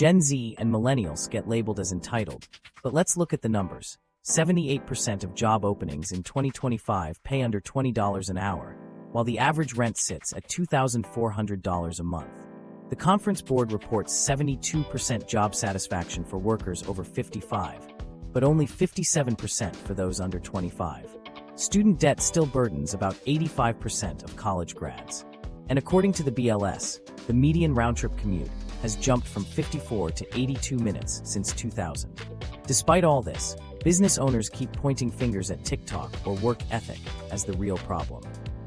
Gen Z and millennials get labeled as entitled, but let's look at the numbers. 78% of job openings in 2025 pay under $20 an hour, while the average rent sits at $2,400 a month. The Conference Board reports 72% job satisfaction for workers over 55, but only 57% for those under 25. Student debt still burdens about 85% of college grads. And according to the BLS, the median round-trip commute has jumped from 54 to 82 minutes since 2000. Despite all this, business owners keep pointing fingers at TikTok or work ethic as the real problem.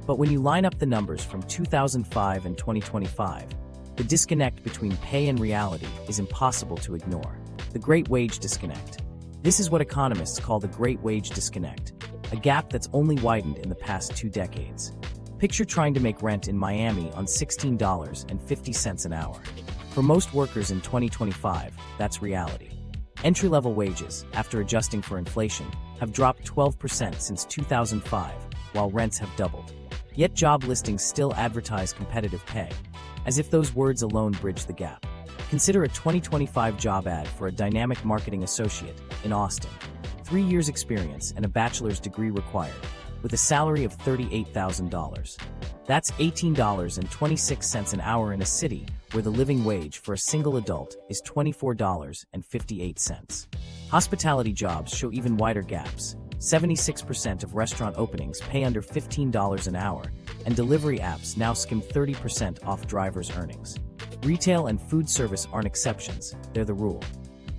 But when you line up the numbers from 2005 and 2025, the disconnect between pay and reality is impossible to ignore. The Great Wage Disconnect. This is what economists call the Great Wage Disconnect, a gap that's only widened in the past 2 decades. Picture trying to make rent in Miami on $16.50 an hour. For most workers in 2025, that's reality. Entry-level wages, after adjusting for inflation, have dropped 12% since 2005, while rents have doubled. Yet job listings still advertise competitive pay, as if those words alone bridge the gap. Consider a 2025 job ad for a dynamic marketing associate in Austin. 3 years experience and a bachelor's degree required, with a salary of $38,000. That's $18.26 an hour in a city where the living wage for a single adult is $24.58. Hospitality jobs show even wider gaps. 76% of restaurant openings pay under $15 an hour, and delivery apps now skim 30% off drivers' earnings. Retail and food service aren't exceptions, they're the rule.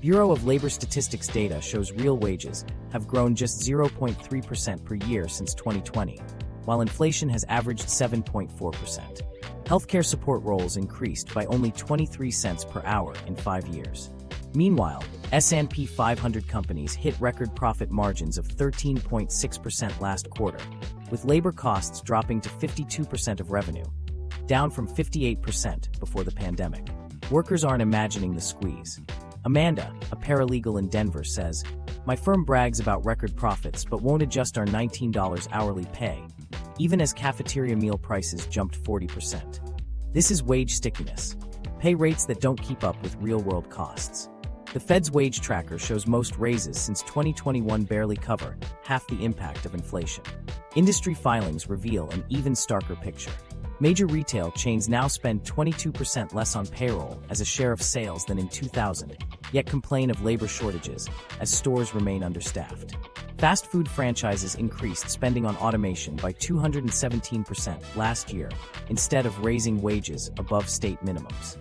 Bureau of Labor Statistics data shows real wages have grown just 0.3% per year since 2020, while inflation has averaged 7.4%. Healthcare support roles increased by only 23 cents per hour in 5 years. Meanwhile, S&P 500 companies hit record profit margins of 13.6% last quarter, with labor costs dropping to 52% of revenue, down from 58% before the pandemic. Workers aren't imagining the squeeze. Amanda, a paralegal in Denver, says, "My firm brags about record profits but won't adjust our $19 hourly pay, even as cafeteria meal prices jumped 40%. This is wage stickiness. Pay rates that don't keep up with real-world costs." The Fed's wage tracker shows most raises since 2021 barely cover half the impact of inflation. Industry filings reveal an even starker picture. Major retail chains now spend 22% less on payroll as a share of sales than in 2000, yet complain of labor shortages as stores remain understaffed. Fast food franchises increased spending on automation by 217% last year, instead of raising wages above state minimums.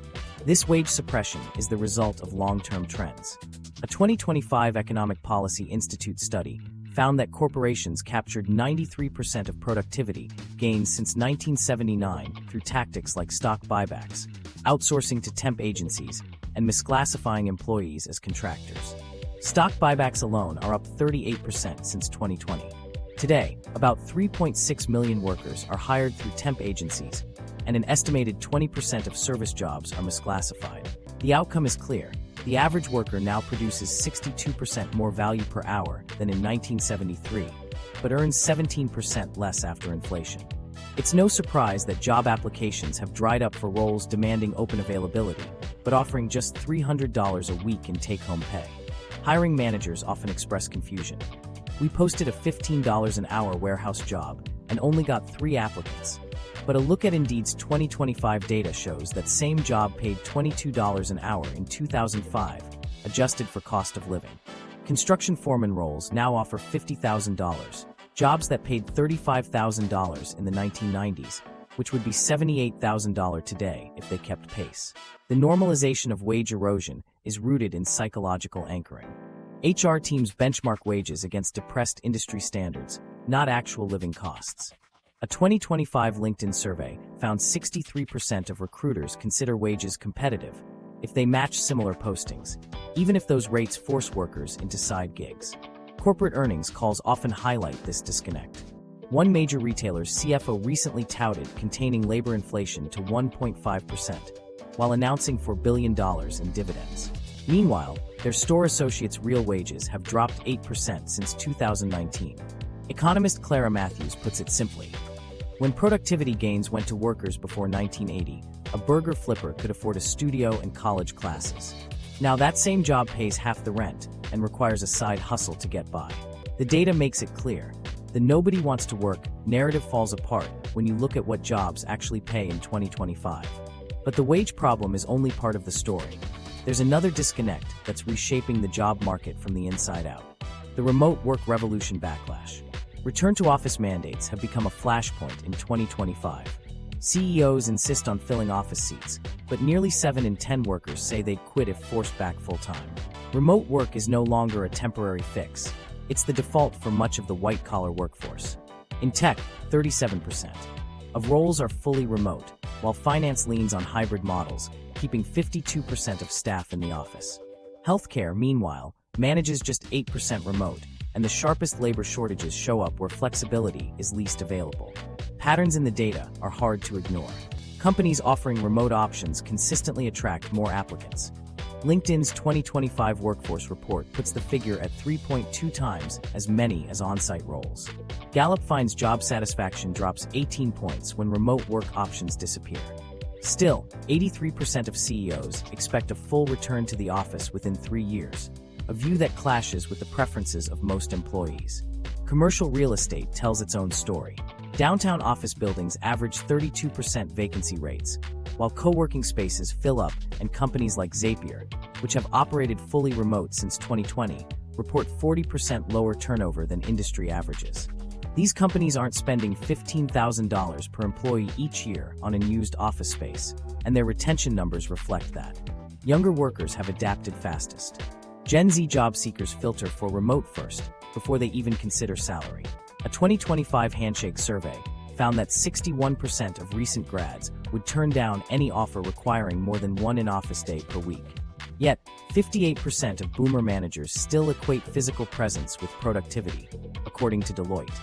This wage suppression is the result of long-term trends. A 2025 Economic Policy Institute study found that corporations captured 93% of productivity gains since 1979 through tactics like stock buybacks, outsourcing to temp agencies, and misclassifying employees as contractors. Stock buybacks alone are up 38% since 2020. Today, about 3.6 million workers are hired through temp agencies, and an estimated 20% of service jobs are misclassified. The outcome is clear. The average worker now produces 62% more value per hour than in 1973, but earns 17% less after inflation. It's no surprise that job applications have dried up for roles demanding open availability, but offering just $300 a week in take-home pay. Hiring managers often express confusion. "We posted a $15 an hour warehouse job and only got 3 applicants." But a look at Indeed's 2025 data shows that same job paid $22 an hour in 2005, adjusted for cost of living. Construction foreman roles now offer $50,000, jobs that paid $35,000 in the 1990s, which would be $78,000 today if they kept pace. The normalization of wage erosion is rooted in psychological anchoring. HR teams benchmark wages against depressed industry standards, not actual living costs. A 2025 LinkedIn survey found 63% of recruiters consider wages competitive if they match similar postings, even if those rates force workers into side gigs. Corporate earnings calls often highlight this disconnect. One major retailer's CFO recently touted containing labor inflation to 1.5%, while announcing $4 billion in dividends. Meanwhile, their store associates' real wages have dropped 8% since 2019. Economist Clara Matthews puts it simply: when productivity gains went to workers before 1980, a burger flipper could afford a studio and college classes. Now that same job pays half the rent and requires a side hustle to get by. The data makes it clear. The nobody wants to work narrative falls apart when you look at what jobs actually pay in 2025. But the wage problem is only part of the story. There's another disconnect that's reshaping the job market from the inside out. The remote work revolution backlash. Return to office mandates have become a flashpoint in 2025. CEOs insist on filling office seats, but nearly 7 in 10 workers say they'd quit if forced back full-time. Remote work is no longer a temporary fix. It's the default for much of the white-collar workforce. In tech, 37% of roles are fully remote, while finance leans on hybrid models, keeping 52% of staff in the office. Healthcare, meanwhile, manages just 8% remote, and the sharpest labor shortages show up where flexibility is least available. Patterns in the data are hard to ignore. Companies offering remote options consistently attract more applicants. LinkedIn's 2025 workforce report puts the figure at 3.2 times as many as on-site roles. Gallup finds job satisfaction drops 18 points when remote work options disappear. Still, 83% of CEOs expect a full return to the office within 3 years, a view that clashes with the preferences of most employees. Commercial real estate tells its own story. Downtown office buildings average 32% vacancy rates, while co-working spaces fill up, and companies like Zapier, which have operated fully remote since 2020, report 40% lower turnover than industry averages. These companies aren't spending $15,000 per employee each year on unused office space, and their retention numbers reflect that. Younger workers have adapted fastest. Gen Z job seekers filter for remote first, before they even consider salary. A 2025 Handshake survey found that 61% of recent grads would turn down any offer requiring more than one in-office day per week. Yet, 58% of boomer managers still equate physical presence with productivity, according to Deloitte.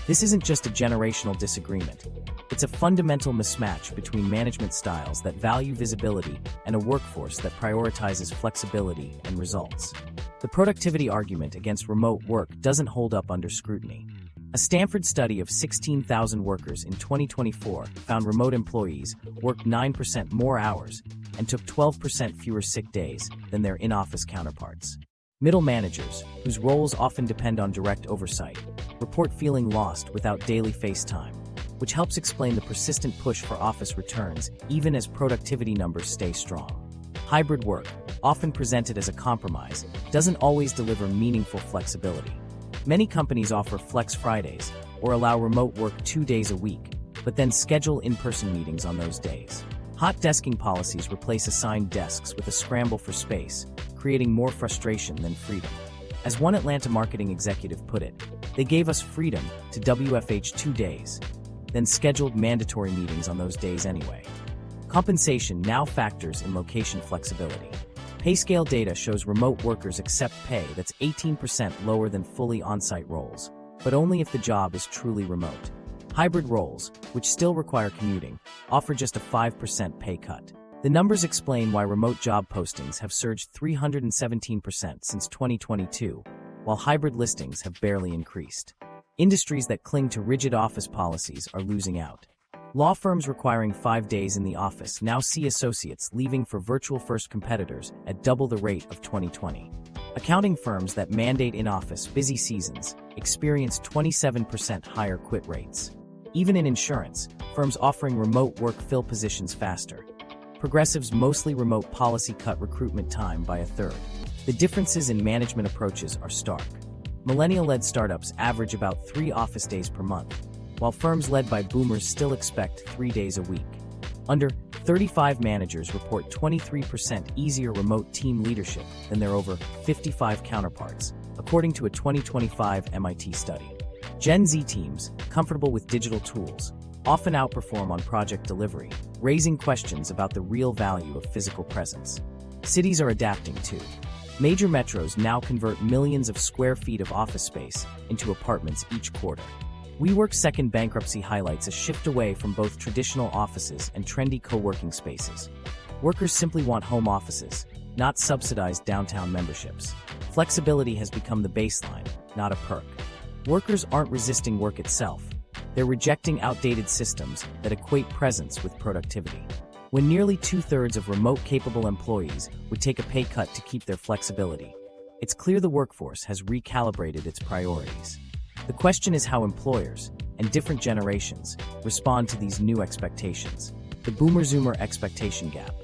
This isn't just a generational disagreement. It's a fundamental mismatch between management styles that value visibility and a workforce that prioritizes flexibility and results. The productivity argument against remote work doesn't hold up under scrutiny. A Stanford study of 16,000 workers in 2024 found remote employees worked 9% more hours and took 12% fewer sick days than their in-office counterparts. Middle managers, whose roles often depend on direct oversight, report feeling lost without daily face time, which helps explain the persistent push for office returns even as productivity numbers stay strong. Hybrid work, often presented as a compromise, doesn't always deliver meaningful flexibility. Many companies offer Flex Fridays or allow remote work 2 days a week, but then schedule in-person meetings on those days. Hot desking policies replace assigned desks with a scramble for space, creating more frustration than freedom. As one Atlanta marketing executive put it, "They gave us freedom to WFH 2 days, then scheduled mandatory meetings on those days anyway." Compensation now factors in location flexibility. PayScale data shows remote workers accept pay that's 18% lower than fully on-site roles, but only if the job is truly remote. Hybrid roles, which still require commuting, offer just a 5% pay cut. The numbers explain why remote job postings have surged 317% since 2022, while hybrid listings have barely increased. Industries that cling to rigid office policies are losing out. Law firms requiring 5 days in the office now see associates leaving for virtual-first competitors at double the rate of 2020. Accounting firms that mandate in-office busy seasons experience 27% higher quit rates. Even in insurance, firms offering remote work fill positions faster. Progressive's mostly remote policy cut recruitment time by a third. The differences in management approaches are stark. Millennial-led startups average about 3 office days per month, while firms led by boomers still expect 3 days a week. Under 35 managers report 23% easier remote team leadership than their over 55 counterparts, according to a 2025 MIT study. Gen Z teams, comfortable with digital tools, often outperform on project delivery, raising questions about the real value of physical presence. Cities are adapting too. Major metros now convert millions of square feet of office space into apartments each quarter. WeWork's second bankruptcy highlights a shift away from both traditional offices and trendy co-working spaces. Workers simply want home offices, not subsidized downtown memberships. Flexibility has become the baseline, not a perk. Workers aren't resisting work itself. They're rejecting outdated systems that equate presence with productivity. when nearly two-thirds of remote-capable employees would take a pay cut to keep their flexibility. It's clear the workforce has recalibrated its priorities. The question is how employers, and different generations, respond to these new expectations. The Boomer-Zoomer expectation gap.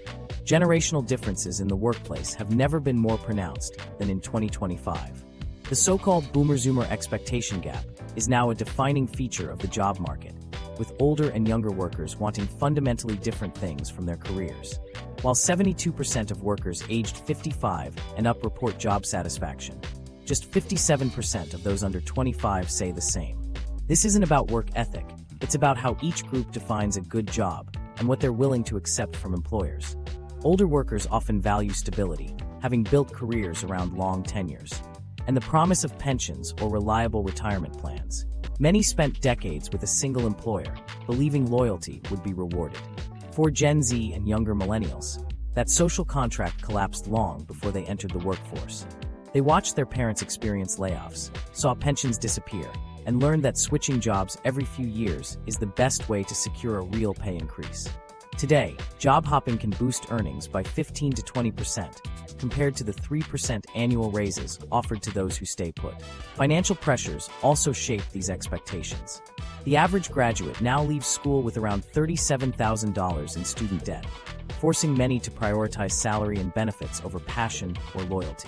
Generational differences in the workplace have never been more pronounced than in 2025. The so-called Boomer-Zoomer expectation gap is now a defining feature of the job market, with older and younger workers wanting fundamentally different things from their careers. While 72% of workers aged 55 and up report job satisfaction, just 57% of those under 25 say the same. This isn't about work ethic, it's about how each group defines a good job and what they're willing to accept from employers. Older workers often value stability, having built careers around long tenures, and the promise of pensions or reliable retirement plans. Many spent decades with a single employer, believing loyalty would be rewarded. For Gen Z and younger millennials, that social contract collapsed long before they entered the workforce. They watched their parents experience layoffs, saw pensions disappear, and learned that switching jobs every few years is the best way to secure a real pay increase. Today, job hopping can boost earnings by 15 to 20%, compared to the 3% annual raises offered to those who stay put. Financial pressures also shape these expectations. The average graduate now leaves school with around $37,000 in student debt, forcing many to prioritize salary and benefits over passion or loyalty.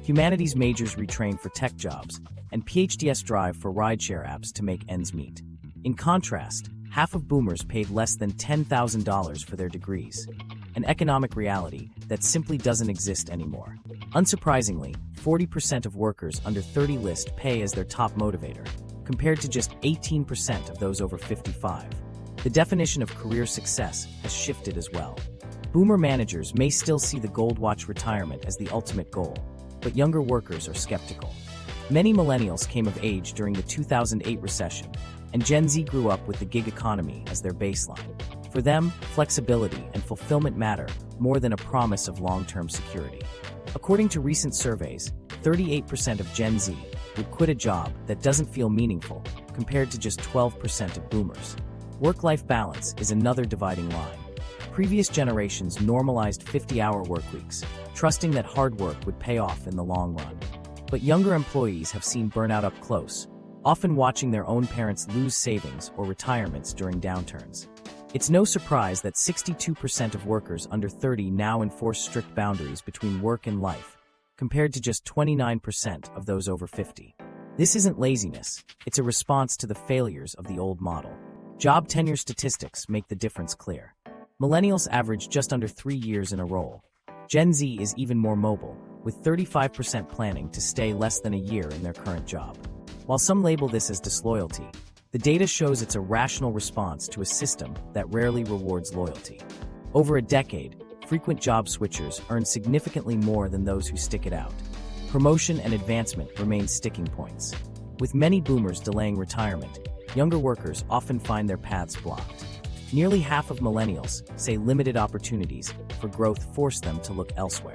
Humanities majors retrain for tech jobs, and PhDs drive for rideshare apps to make ends meet. In contrast, half of boomers paid less than $10,000 for their degrees, an economic reality that simply doesn't exist anymore. Unsurprisingly, 40% of workers under 30 list pay as their top motivator, compared to just 18% of those over 55. The definition of career success has shifted as well. Boomer managers may still see the gold watch retirement as the ultimate goal, but younger workers are skeptical. Many millennials came of age during the 2008 recession, and Gen Z grew up with the gig economy as their baseline. For them, flexibility and fulfillment matter more than a promise of long-term security. According to recent surveys, 38% of Gen Z would quit a job that doesn't feel meaningful, compared to just 12% of boomers. Work-life balance is another dividing line. Previous generations normalized 50-hour workweeks, trusting that hard work would pay off in the long run. But younger employees have seen burnout up close, often watching their own parents lose savings or retirements during downturns. It's no surprise that 62% of workers under 30 now enforce strict boundaries between work and life, compared to just 29% of those over 50. This isn't laziness, it's a response to the failures of the old model. Job tenure statistics make the difference clear. Millennials average just under 3 years in a role. Gen Z is even more mobile, with 35% planning to stay less than a year in their current job. While some label this as disloyalty, the data shows it's a rational response to a system that rarely rewards loyalty. Over a decade, frequent job switchers earn significantly more than those who stick it out. Promotion and advancement remain sticking points. With many boomers delaying retirement, younger workers often find their paths blocked. Nearly half of millennials say limited opportunities for growth force them to look elsewhere.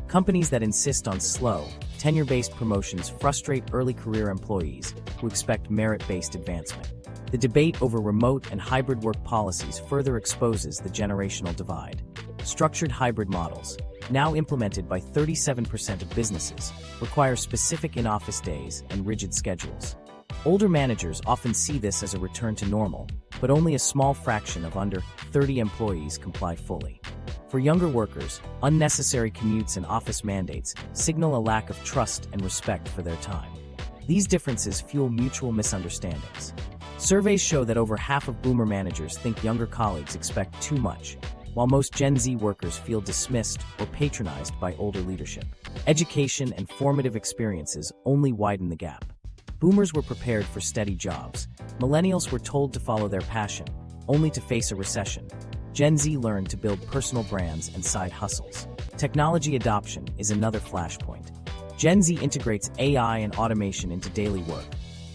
Companies that insist on slow, tenure-based promotions frustrate early career employees who expect merit-based advancement. The debate over remote and hybrid work policies further exposes the generational divide. Structured hybrid models, now implemented by 37% of businesses, require specific in-office days and rigid schedules. Older managers often see this as a return to normal, but only a small fraction of under 30 employees comply fully. For younger workers, unnecessary commutes and office mandates signal a lack of trust and respect for their time. These differences fuel mutual misunderstandings. Surveys show that over half of boomer managers think younger colleagues expect too much, while most Gen Z workers feel dismissed or patronized by older leadership. Education and formative experiences only widen the gap. Boomers were prepared for steady jobs. Millennials were told to follow their passion, only to face a recession. Gen Z learned to build personal brands and side hustles. Technology adoption is another flashpoint. Gen Z integrates AI and automation into daily work,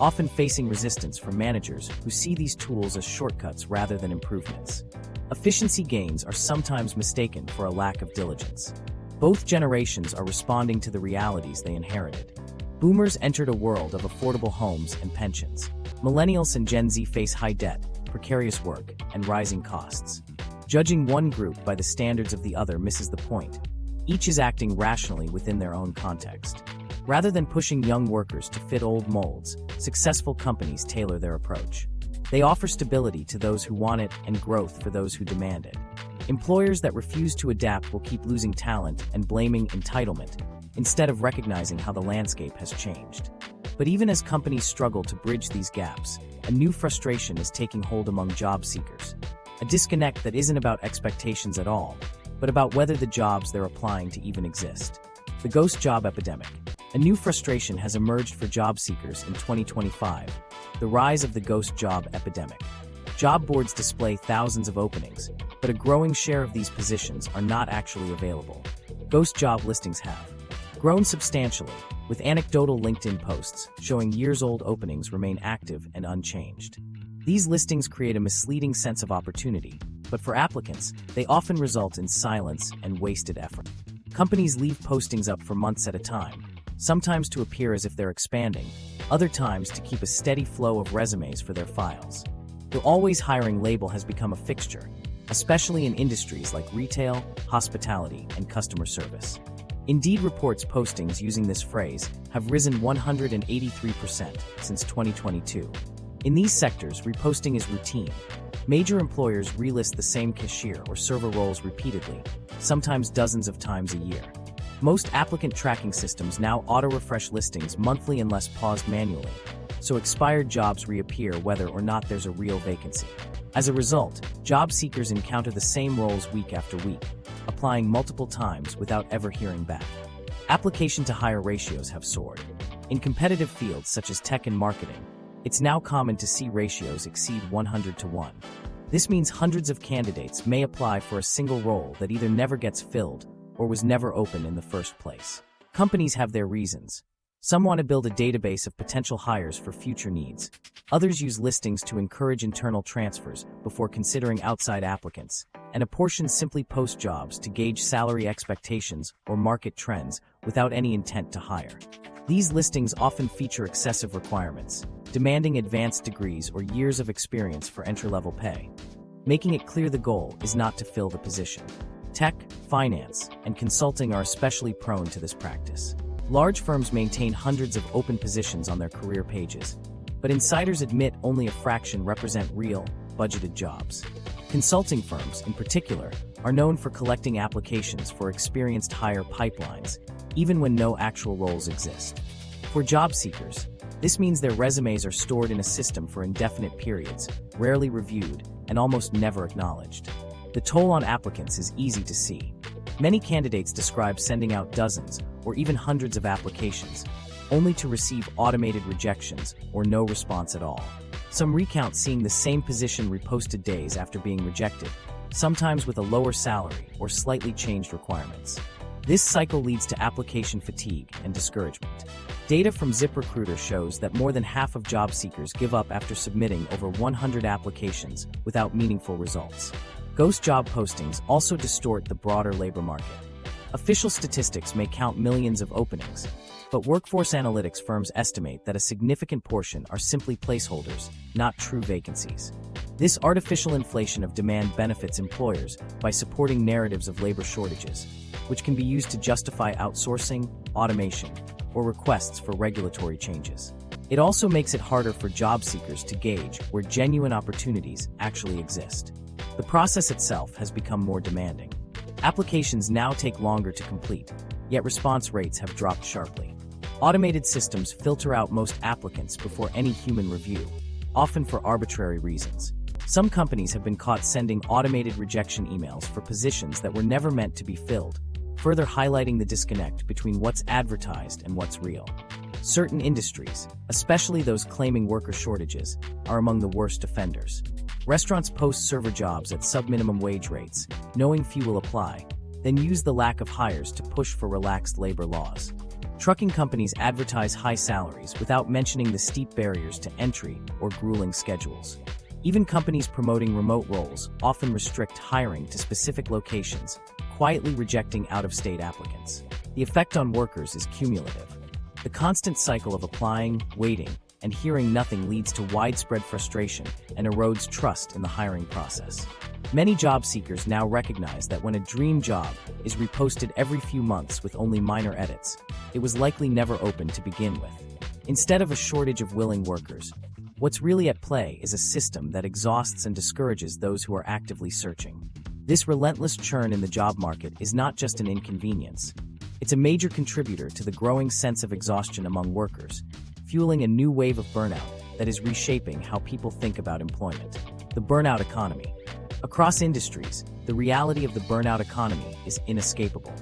often facing resistance from managers who see these tools as shortcuts rather than improvements. Efficiency gains are sometimes mistaken for a lack of diligence. Both generations are responding to the realities they inherited. Boomers entered a world of affordable homes and pensions. Millennials and Gen Z face high debt, precarious work, and rising costs. Judging one group by the standards of the other misses the point. Each is acting rationally within their own context. Rather than pushing young workers to fit old molds, successful companies tailor their approach. They offer stability to those who want it and growth for those who demand it. Employers that refuse to adapt will keep losing talent and blaming entitlement, instead of recognizing how the landscape has changed. But even as companies struggle to bridge these gaps, a new frustration is taking hold among job seekers. A disconnect that isn't about expectations at all, but about whether the jobs they're applying to even exist. The ghost job epidemic. A new frustration has emerged for job seekers in 2025, the rise of the ghost job epidemic. Job boards display thousands of openings, but a growing share of these positions are not actually available. Ghost job listings have grown substantially, with anecdotal LinkedIn posts showing years-old openings remain active and unchanged. These listings create a misleading sense of opportunity, but for applicants, they often result in silence and wasted effort. Companies leave postings up for months at a time, sometimes to appear as if they're expanding, other times to keep a steady flow of resumes for their files. The always hiring label has become a fixture, especially in industries like retail, hospitality, and customer service. Indeed reports postings using this phrase have risen 183% since 2022. In these sectors, reposting is routine. Major employers relist the same cashier or server roles repeatedly, sometimes dozens of times a year. Most applicant tracking systems now auto-refresh listings monthly unless paused manually, so expired jobs reappear whether or not there's a real vacancy. As a result, job seekers encounter the same roles week after week, applying multiple times without ever hearing back. Application-to-hire ratios have soared. In competitive fields such as tech and marketing, it's now common to see ratios exceed 100 to 1. This means hundreds of candidates may apply for a single role that either never gets filled or was never open in the first place. Companies have their reasons. Some want to build a database of potential hires for future needs. Others use listings to encourage internal transfers before considering outside applicants, and a portion simply post jobs to gauge salary expectations or market trends without any intent to hire. These listings often feature excessive requirements, demanding advanced degrees or years of experience for entry-level pay, making it clear the goal is not to fill the position. Tech, finance, and consulting are especially prone to this practice. Large firms maintain hundreds of open positions on their career pages, but insiders admit only a fraction represent real, budgeted jobs. Consulting firms, in particular, are known for collecting applications for experienced hire pipelines, even when no actual roles exist. For job seekers, this means their resumes are stored in a system for indefinite periods, rarely reviewed, and almost never acknowledged. The toll on applicants is easy to see. Many candidates describe sending out dozens or even hundreds of applications, only to receive automated rejections or no response at all. Some recount seeing the same position reposted days after being rejected, sometimes with a lower salary or slightly changed requirements. This cycle leads to application fatigue and discouragement. Data from ZipRecruiter shows that more than half of job seekers give up after submitting over 100 applications without meaningful results. Ghost job postings also distort the broader labor market. Official statistics may count millions of openings, but workforce analytics firms estimate that a significant portion are simply placeholders, not true vacancies. This artificial inflation of demand benefits employers by supporting narratives of labor shortages, which can be used to justify outsourcing, automation, or requests for regulatory changes. It also makes it harder for job seekers to gauge where genuine opportunities actually exist. The process itself has become more demanding. Applications now take longer to complete, yet response rates have dropped sharply. Automated systems filter out most applicants before any human review, often for arbitrary reasons. Some companies have been caught sending automated rejection emails for positions that were never meant to be filled, further highlighting the disconnect between what's advertised and what's real. Certain industries, especially those claiming worker shortages, are among the worst offenders. Restaurants post server jobs at sub-minimum wage rates, knowing few will apply, then use the lack of hires to push for relaxed labor laws. Trucking companies advertise high salaries without mentioning the steep barriers to entry or grueling schedules. Even companies promoting remote roles often restrict hiring to specific locations, quietly rejecting out-of-state applicants. The effect on workers is cumulative. The constant cycle of applying, waiting, and hearing nothing leads to widespread frustration and erodes trust in the hiring process. Many job seekers now recognize that when a dream job is reposted every few months with only minor edits, it was likely never open to begin with. Instead of a shortage of willing workers, what's really at play is a system that exhausts and discourages those who are actively searching. This relentless churn in the job market is not just an inconvenience. It's a major contributor to the growing sense of exhaustion among workers, fueling a new wave of burnout that is reshaping how people think about employment. The burnout economy. Across industries, the reality of the burnout economy is inescapable.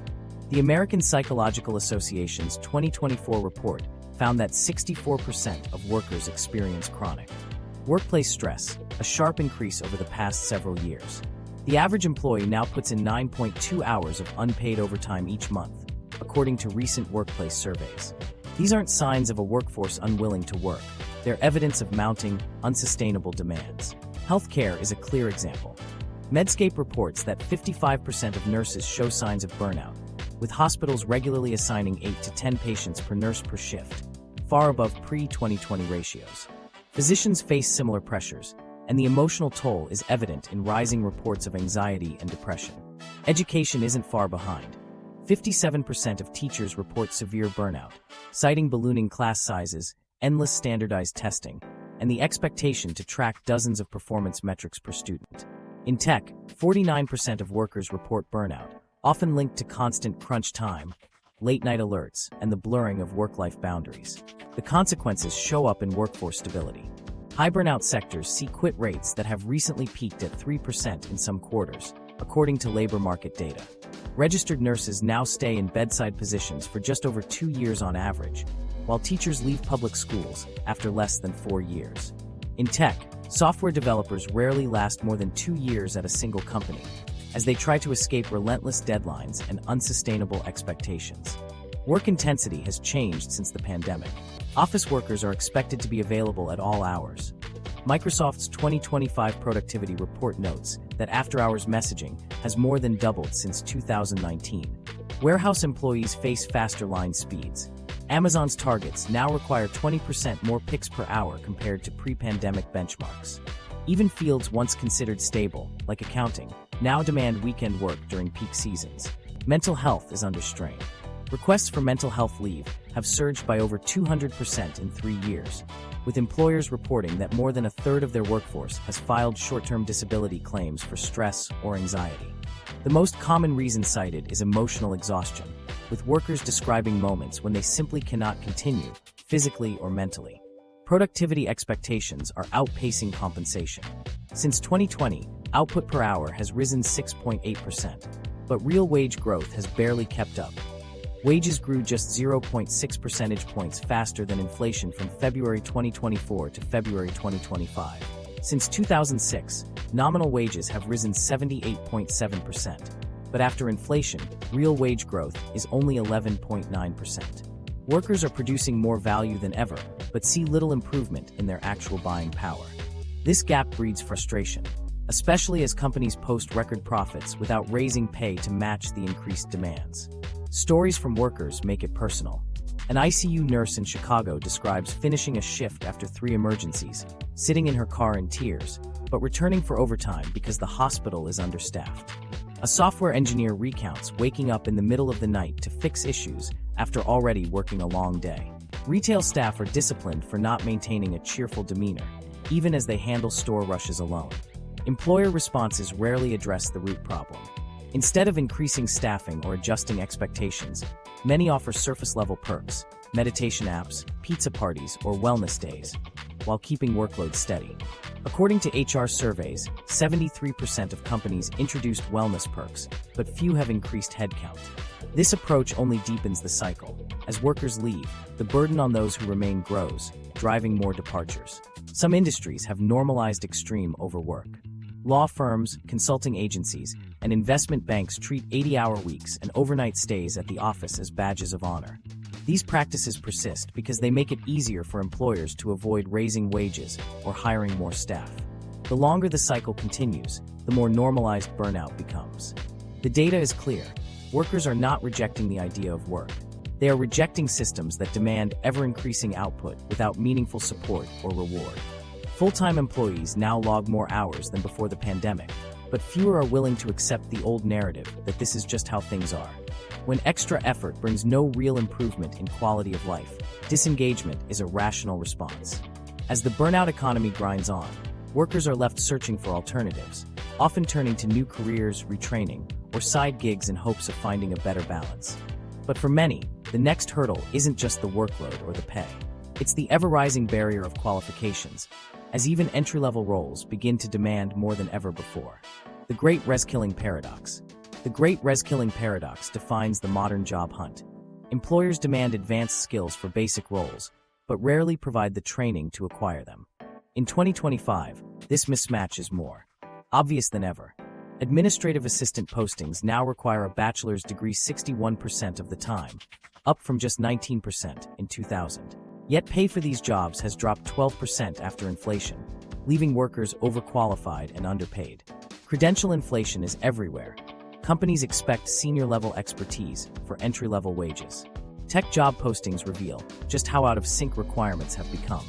The American Psychological Association's 2024 report found that 64% of workers experience chronic workplace stress, a sharp increase over the past several years. The average employee now puts in 9.2 hours of unpaid overtime each month, according to recent workplace surveys. These aren't signs of a workforce unwilling to work. They're evidence of mounting, unsustainable demands. Healthcare is a clear example. Medscape reports that 55% of nurses show signs of burnout, with hospitals regularly assigning 8 to 10 patients per nurse per shift, far above pre-2020 ratios. Physicians face similar pressures, and the emotional toll is evident in rising reports of anxiety and depression. Education isn't far behind. 57% of teachers report severe burnout, citing ballooning class sizes, endless standardized testing, and the expectation to track dozens of performance metrics per student. In tech, 49% of workers report burnout, often linked to constant crunch time, late-night alerts, and the blurring of work-life boundaries. The consequences show up in workforce stability. High burnout sectors see quit rates that have recently peaked at 3% in some quarters, according to labor market data. Registered nurses now stay in bedside positions for just over 2 years on average, while teachers leave public schools after less than 4 years. In tech, software developers rarely last more than 2 years at a single company, as they try to escape relentless deadlines and unsustainable expectations. Work intensity has changed since the pandemic. Office workers are expected to be available at all hours. Microsoft's 2025 productivity report notes that after-hours messaging has more than doubled since 2019. Warehouse employees face faster line speeds. Amazon's targets now require 20% more picks per hour compared to pre-pandemic benchmarks. Even fields once considered stable, like accounting, now demand weekend work during peak seasons. Mental health is under strain. Requests for mental health leave have surged by over 200% in 3 years, with employers reporting that more than a third of their workforce has filed short-term disability claims for stress or anxiety. The most common reason cited is emotional exhaustion, with workers describing moments when they simply cannot continue, physically or mentally. Productivity expectations are outpacing compensation. Since 2020, output per hour has risen 6.8%, but real wage growth has barely kept up. Wages grew just 0.6 percentage points faster than inflation from February 2024 to February 2025. Since 2006, nominal wages have risen 78.7%, but after inflation, real wage growth is only 11.9%. Workers are producing more value than ever, but see little improvement in their actual buying power. This gap breeds frustration, especially as companies post record profits without raising pay to match the increased demands. Stories from workers make it personal. An ICU nurse in Chicago describes finishing a shift after 3 emergencies, sitting in her car in tears, but returning for overtime because the hospital is understaffed. A software engineer recounts waking up in the middle of the night to fix issues after already working a long day. Retail staff are disciplined for not maintaining a cheerful demeanor, even as they handle store rushes alone. Employer responses rarely address the root problem. Instead of increasing staffing or adjusting expectations, many offer surface-level perks, meditation apps, pizza parties, or wellness days, while keeping workload steady. According to HR surveys, 73% of companies introduced wellness perks, but few have increased headcount. This approach only deepens the cycle. As workers leave, the burden on those who remain grows, driving more departures. Some industries have normalized extreme overwork. Law firms, consulting agencies, and investment banks treat 80-hour weeks and overnight stays at the office as badges of honor. These practices persist because they make it easier for employers to avoid raising wages or hiring more staff. The longer the cycle continues, the more normalized burnout becomes. The data is clear. Workers are not rejecting the idea of work. They are rejecting systems that demand ever-increasing output without meaningful support or reward. Full-time employees now log more hours than before the pandemic, but fewer are willing to accept the old narrative that this is just how things are. When extra effort brings no real improvement in quality of life, disengagement is a rational response. As the burnout economy grinds on, workers are left searching for alternatives, often turning to new careers, retraining, or side gigs in hopes of finding a better balance. But for many, the next hurdle isn't just the workload or the pay. It's the ever-rising barrier of qualifications, as even entry-level roles begin to demand more than ever before. The Great Reskilling Paradox. The Great Reskilling Paradox defines the modern job hunt. Employers demand advanced skills for basic roles, but rarely provide the training to acquire them. In 2025, this mismatch is more obvious than ever. Administrative assistant postings now require a bachelor's degree 61% of the time, up from just 19% in 2000. Yet pay for these jobs has dropped 12% after inflation, leaving workers overqualified and underpaid. Credential inflation is everywhere. Companies expect senior-level expertise for entry-level wages. Tech job postings reveal just how out of sync requirements have become.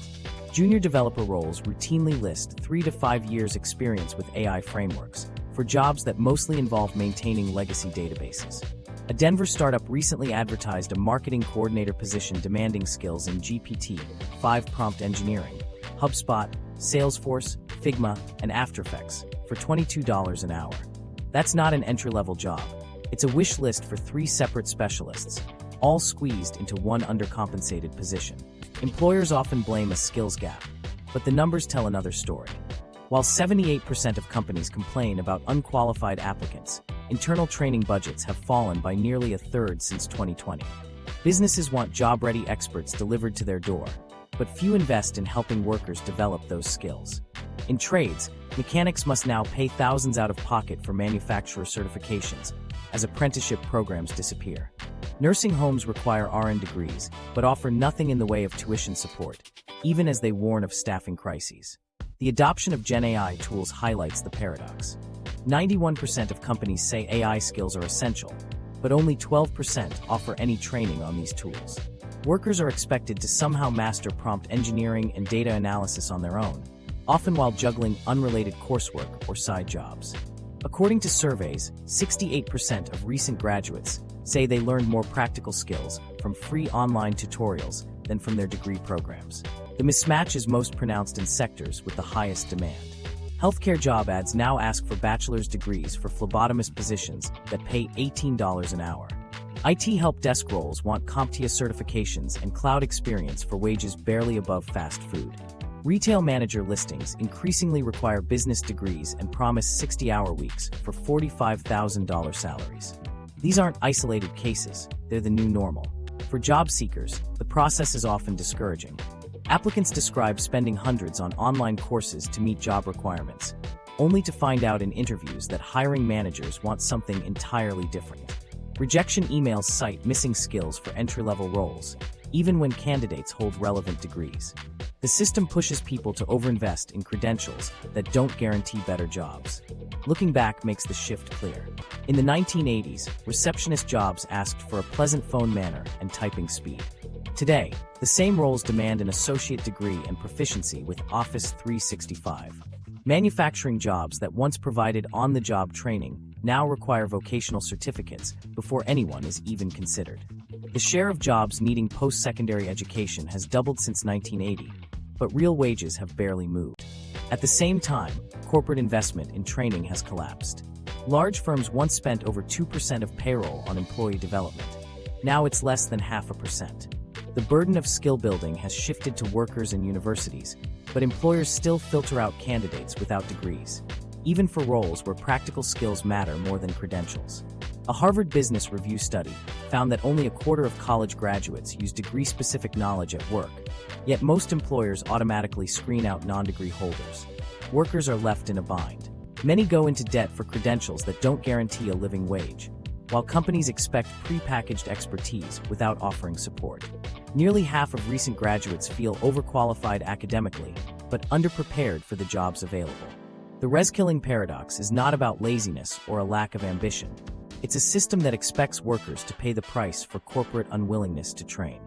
Junior developer roles routinely list 3 to 5 years experience with AI frameworks for jobs that mostly involve maintaining legacy databases. A Denver startup recently advertised a marketing coordinator position demanding skills in GPT-5 prompt engineering, HubSpot, Salesforce, Figma, and After Effects for $22 an hour. That's not an entry-level job. It's a wish list for 3 separate specialists, all squeezed into one undercompensated position. Employers often blame a skills gap, but the numbers tell another story. While 78% of companies complain about unqualified applicants, internal training budgets have fallen by nearly a third since 2020. Businesses want job-ready experts delivered to their door, but few invest in helping workers develop those skills. In trades, mechanics must now pay thousands out of pocket for manufacturer certifications, as apprenticeship programs disappear. Nursing homes require RN degrees, but offer nothing in the way of tuition support, even as they warn of staffing crises. The adoption of Gen AI tools highlights the paradox. 91% of companies say AI skills are essential, but only 12% offer any training on these tools. Workers are expected to somehow master prompt engineering and data analysis on their own, often while juggling unrelated coursework or side jobs. According to surveys, 68% of recent graduates say they learned more practical skills from free online tutorials than from their degree programs. The mismatch is most pronounced in sectors with the highest demand. Healthcare job ads now ask for bachelor's degrees for phlebotomist positions that pay $18 an hour. IT help desk roles want CompTIA certifications and cloud experience for wages barely above fast food. Retail manager listings increasingly require business degrees and promise 60-hour weeks for $45,000 salaries. These aren't isolated cases, they're the new normal. For job seekers, the process is often discouraging. Applicants describe spending hundreds on online courses to meet job requirements, only to find out in interviews that hiring managers want something entirely different. Rejection emails cite missing skills for entry-level roles, even when candidates hold relevant degrees. The system pushes people to overinvest in credentials that don't guarantee better jobs. Looking back makes the shift clear. In the 1980s, receptionist jobs asked for a pleasant phone manner and typing speed. Today, the same roles demand an associate degree and proficiency with Office 365. Manufacturing jobs that once provided on-the-job training now require vocational certificates before anyone is even considered. The share of jobs needing post-secondary education has doubled since 1980, but real wages have barely moved. At the same time, corporate investment in training has collapsed. Large firms once spent over 2% of payroll on employee development. Now it's less than 0.5%. The burden of skill building has shifted to workers and universities, but employers still filter out candidates without degrees, even for roles where practical skills matter more than credentials. A Harvard Business Review study found that only a quarter of college graduates use degree-specific knowledge at work, yet most employers automatically screen out non-degree holders. Workers are left in a bind. Many go into debt for credentials that don't guarantee a living wage, while companies expect pre-packaged expertise without offering support. Nearly half of recent graduates feel overqualified academically, but underprepared for the jobs available. The Reskilling paradox is not about laziness or a lack of ambition. It's a system that expects workers to pay the price for corporate unwillingness to train.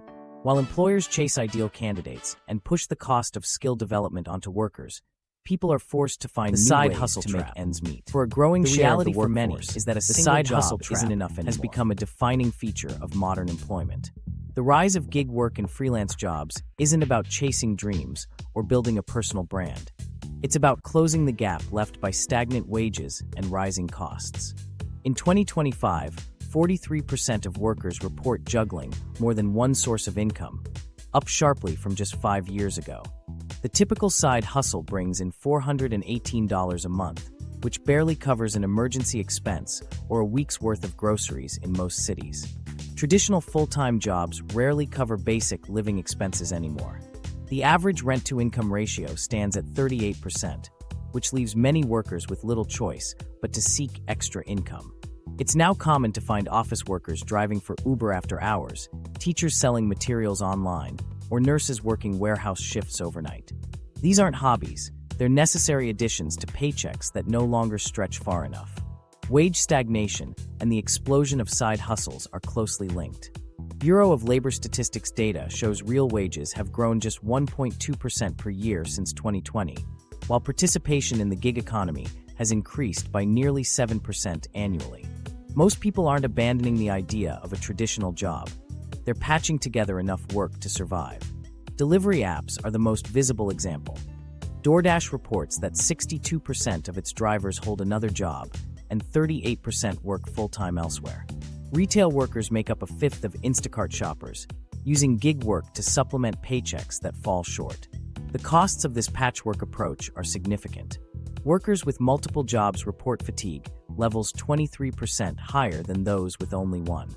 While employers chase ideal candidates and push the cost of skill development onto workers, people are forced to find new side ways hustle to make trap. ends meet. For a growing The share of reality the for many workforce is that a the single side job hustle trap isn't enough anymore. has become a defining feature of modern employment. The rise of gig work and freelance jobs isn't about chasing dreams or building a personal brand. It's about closing the gap left by stagnant wages and rising costs. In 2025, 43% of workers report juggling more than one source of income, up sharply from just 5 years ago. The typical side hustle brings in $418 a month, which barely covers an emergency expense or a week's worth of groceries in most cities. Traditional full-time jobs rarely cover basic living expenses anymore. The average rent-to-income ratio stands at 38%, which leaves many workers with little choice but to seek extra income. It's now common to find office workers driving for Uber after hours, teachers selling materials online, or nurses working warehouse shifts overnight. These aren't hobbies, they're necessary additions to paychecks that no longer stretch far enough. Wage stagnation and the explosion of side hustles are closely linked. Bureau of Labor Statistics data shows real wages have grown just 1.2% per year since 2020, while participation in the gig economy has increased by nearly 7% annually. Most people aren't abandoning the idea of a traditional job. They're patching together enough work to survive. Delivery apps are the most visible example. DoorDash reports that 62% of its drivers hold another job, and 38% work full-time elsewhere. Retail workers make up a fifth of Instacart shoppers, using gig work to supplement paychecks that fall short. The costs of this patchwork approach are significant. Workers with multiple jobs report fatigue levels 23% higher than those with only one.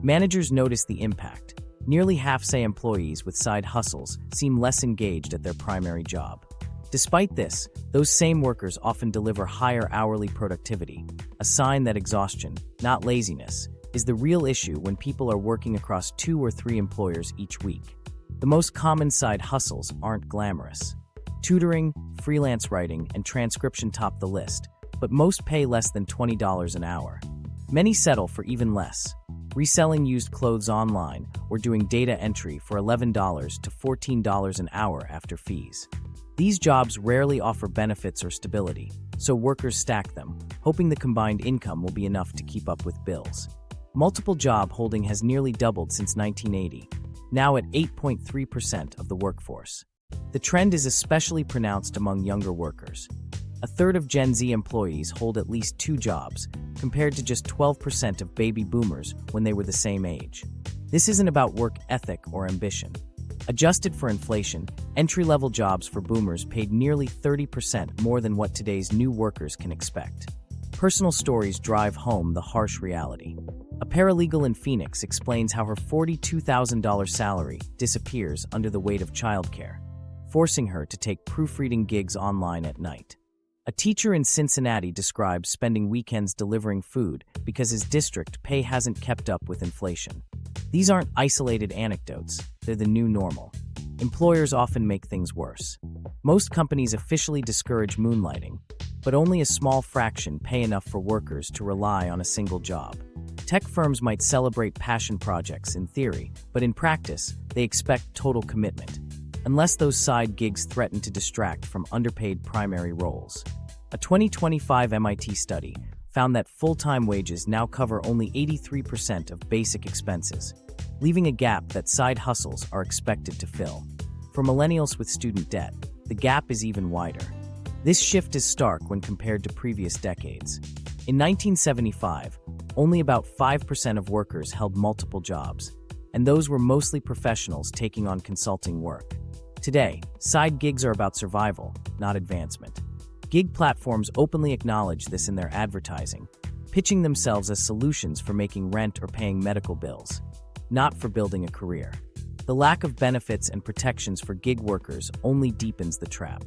Managers notice the impact. Nearly half say employees with side hustles seem less engaged at their primary job. Despite this, those same workers often deliver higher hourly productivity, a sign that exhaustion, not laziness, is the real issue when people are working across 2 or 3 employers each week. The most common side hustles aren't glamorous. Tutoring, freelance writing, and transcription top the list, but most pay less than $20 an hour. Many settle for even less, reselling used clothes online or doing data entry for $11 to $14 an hour after fees. These jobs rarely offer benefits or stability, so workers stack them, hoping the combined income will be enough to keep up with bills. Multiple job holding has nearly doubled since 1980, now at 8.3% of the workforce. The trend is especially pronounced among younger workers. A third of Gen Z employees hold at least 2 jobs, compared to just 12% of baby boomers when they were the same age. This isn't about work ethic or ambition. Adjusted for inflation, entry-level jobs for boomers paid nearly 30% more than what today's new workers can expect. Personal stories drive home the harsh reality. A paralegal in Phoenix explains how her $42,000 salary disappears under the weight of childcare, forcing her to take proofreading gigs online at night. A teacher in Cincinnati describes spending weekends delivering food because his district pay hasn't kept up with inflation. These aren't isolated anecdotes, they're the new normal. Employers often make things worse. Most companies officially discourage moonlighting, but only a small fraction pay enough for workers to rely on a single job. Tech firms might celebrate passion projects in theory, but in practice, they expect total commitment, unless those side gigs threaten to distract from underpaid primary roles. A 2025 MIT study found that full-time wages now cover only 83% of basic expenses, leaving a gap that side hustles are expected to fill. For millennials with student debt, the gap is even wider. This shift is stark when compared to previous decades. In 1975, only about 5% of workers held multiple jobs, and those were mostly professionals taking on consulting work. Today, side gigs are about survival, not advancement. Gig platforms openly acknowledge this in their advertising, pitching themselves as solutions for making rent or paying medical bills, not for building a career. The lack of benefits and protections for gig workers only deepens the trap.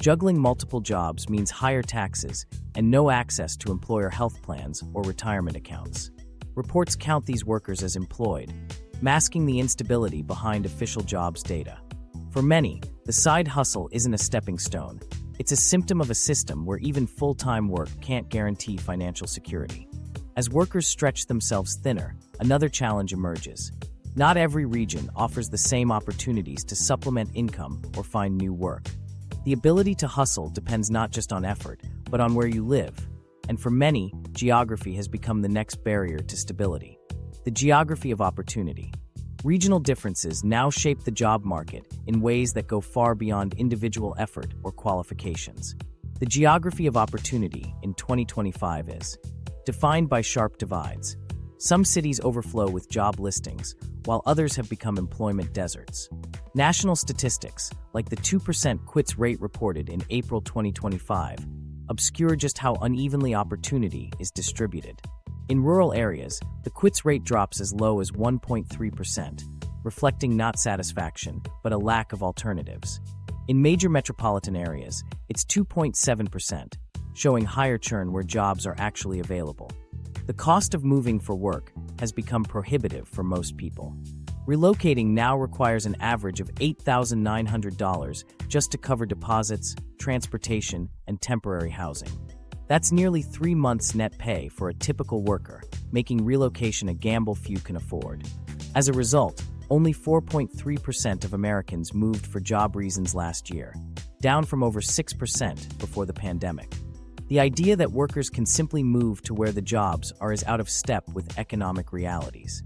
Juggling multiple jobs means higher taxes and no access to employer health plans or retirement accounts. Reports count these workers as employed, masking the instability behind official jobs data. For many, the side hustle isn't a stepping stone. It's a symptom of a system where even full-time work can't guarantee financial security. As workers stretch themselves thinner, another challenge emerges. Not every region offers the same opportunities to supplement income or find new work. The ability to hustle depends not just on effort, but on where you live. And for many, geography has become the next barrier to stability. The geography of opportunity. Regional differences now shape the job market in ways that go far beyond individual effort or qualifications. The geography of opportunity in 2025 is defined by sharp divides. Some cities overflow with job listings, while others have become employment deserts. National statistics, like the 2% quits rate reported in April 2025, obscure just how unevenly opportunity is distributed. In rural areas, the quits rate drops as low as 1.3%, reflecting not satisfaction, but a lack of alternatives. In major metropolitan areas, it's 2.7%, showing higher churn where jobs are actually available. The cost of moving for work has become prohibitive for most people. Relocating now requires an average of $8,900 just to cover deposits, transportation, and temporary housing. That's nearly 3 months' net pay for a typical worker, making relocation a gamble few can afford. As a result, only 4.3% of Americans moved for job reasons last year, down from over 6% before the pandemic. The idea that workers can simply move to where the jobs are is out of step with economic realities.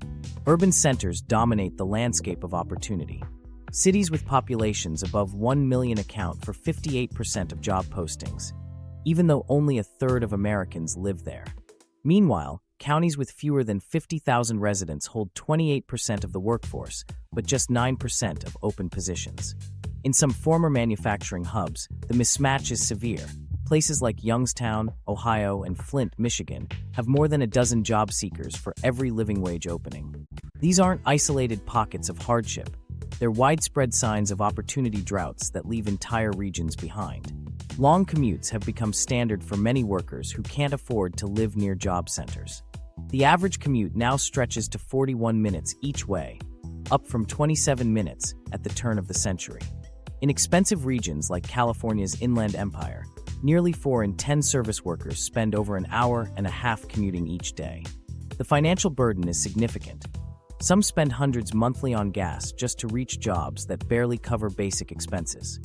Urban centers dominate the landscape of opportunity. Cities with populations above 1 million account for 58% of job postings, even though only a third of Americans live there. Meanwhile, counties with fewer than 50,000 residents hold 28% of the workforce, but just 9% of open positions. In some former manufacturing hubs, the mismatch is severe. Places like Youngstown, Ohio, and Flint, Michigan, have more than a dozen job seekers for every living wage opening. These aren't isolated pockets of hardship. They're widespread signs of opportunity droughts that leave entire regions behind. Long commutes have become standard for many workers who can't afford to live near job centers. The average commute now stretches to 41 minutes each way, up from 27 minutes at the turn of the century. In expensive regions like California's Inland Empire, nearly 4 in 10 service workers spend over an hour and a half commuting each day. The financial burden is significant. Some spend hundreds monthly on gas just to reach jobs that barely cover basic expenses.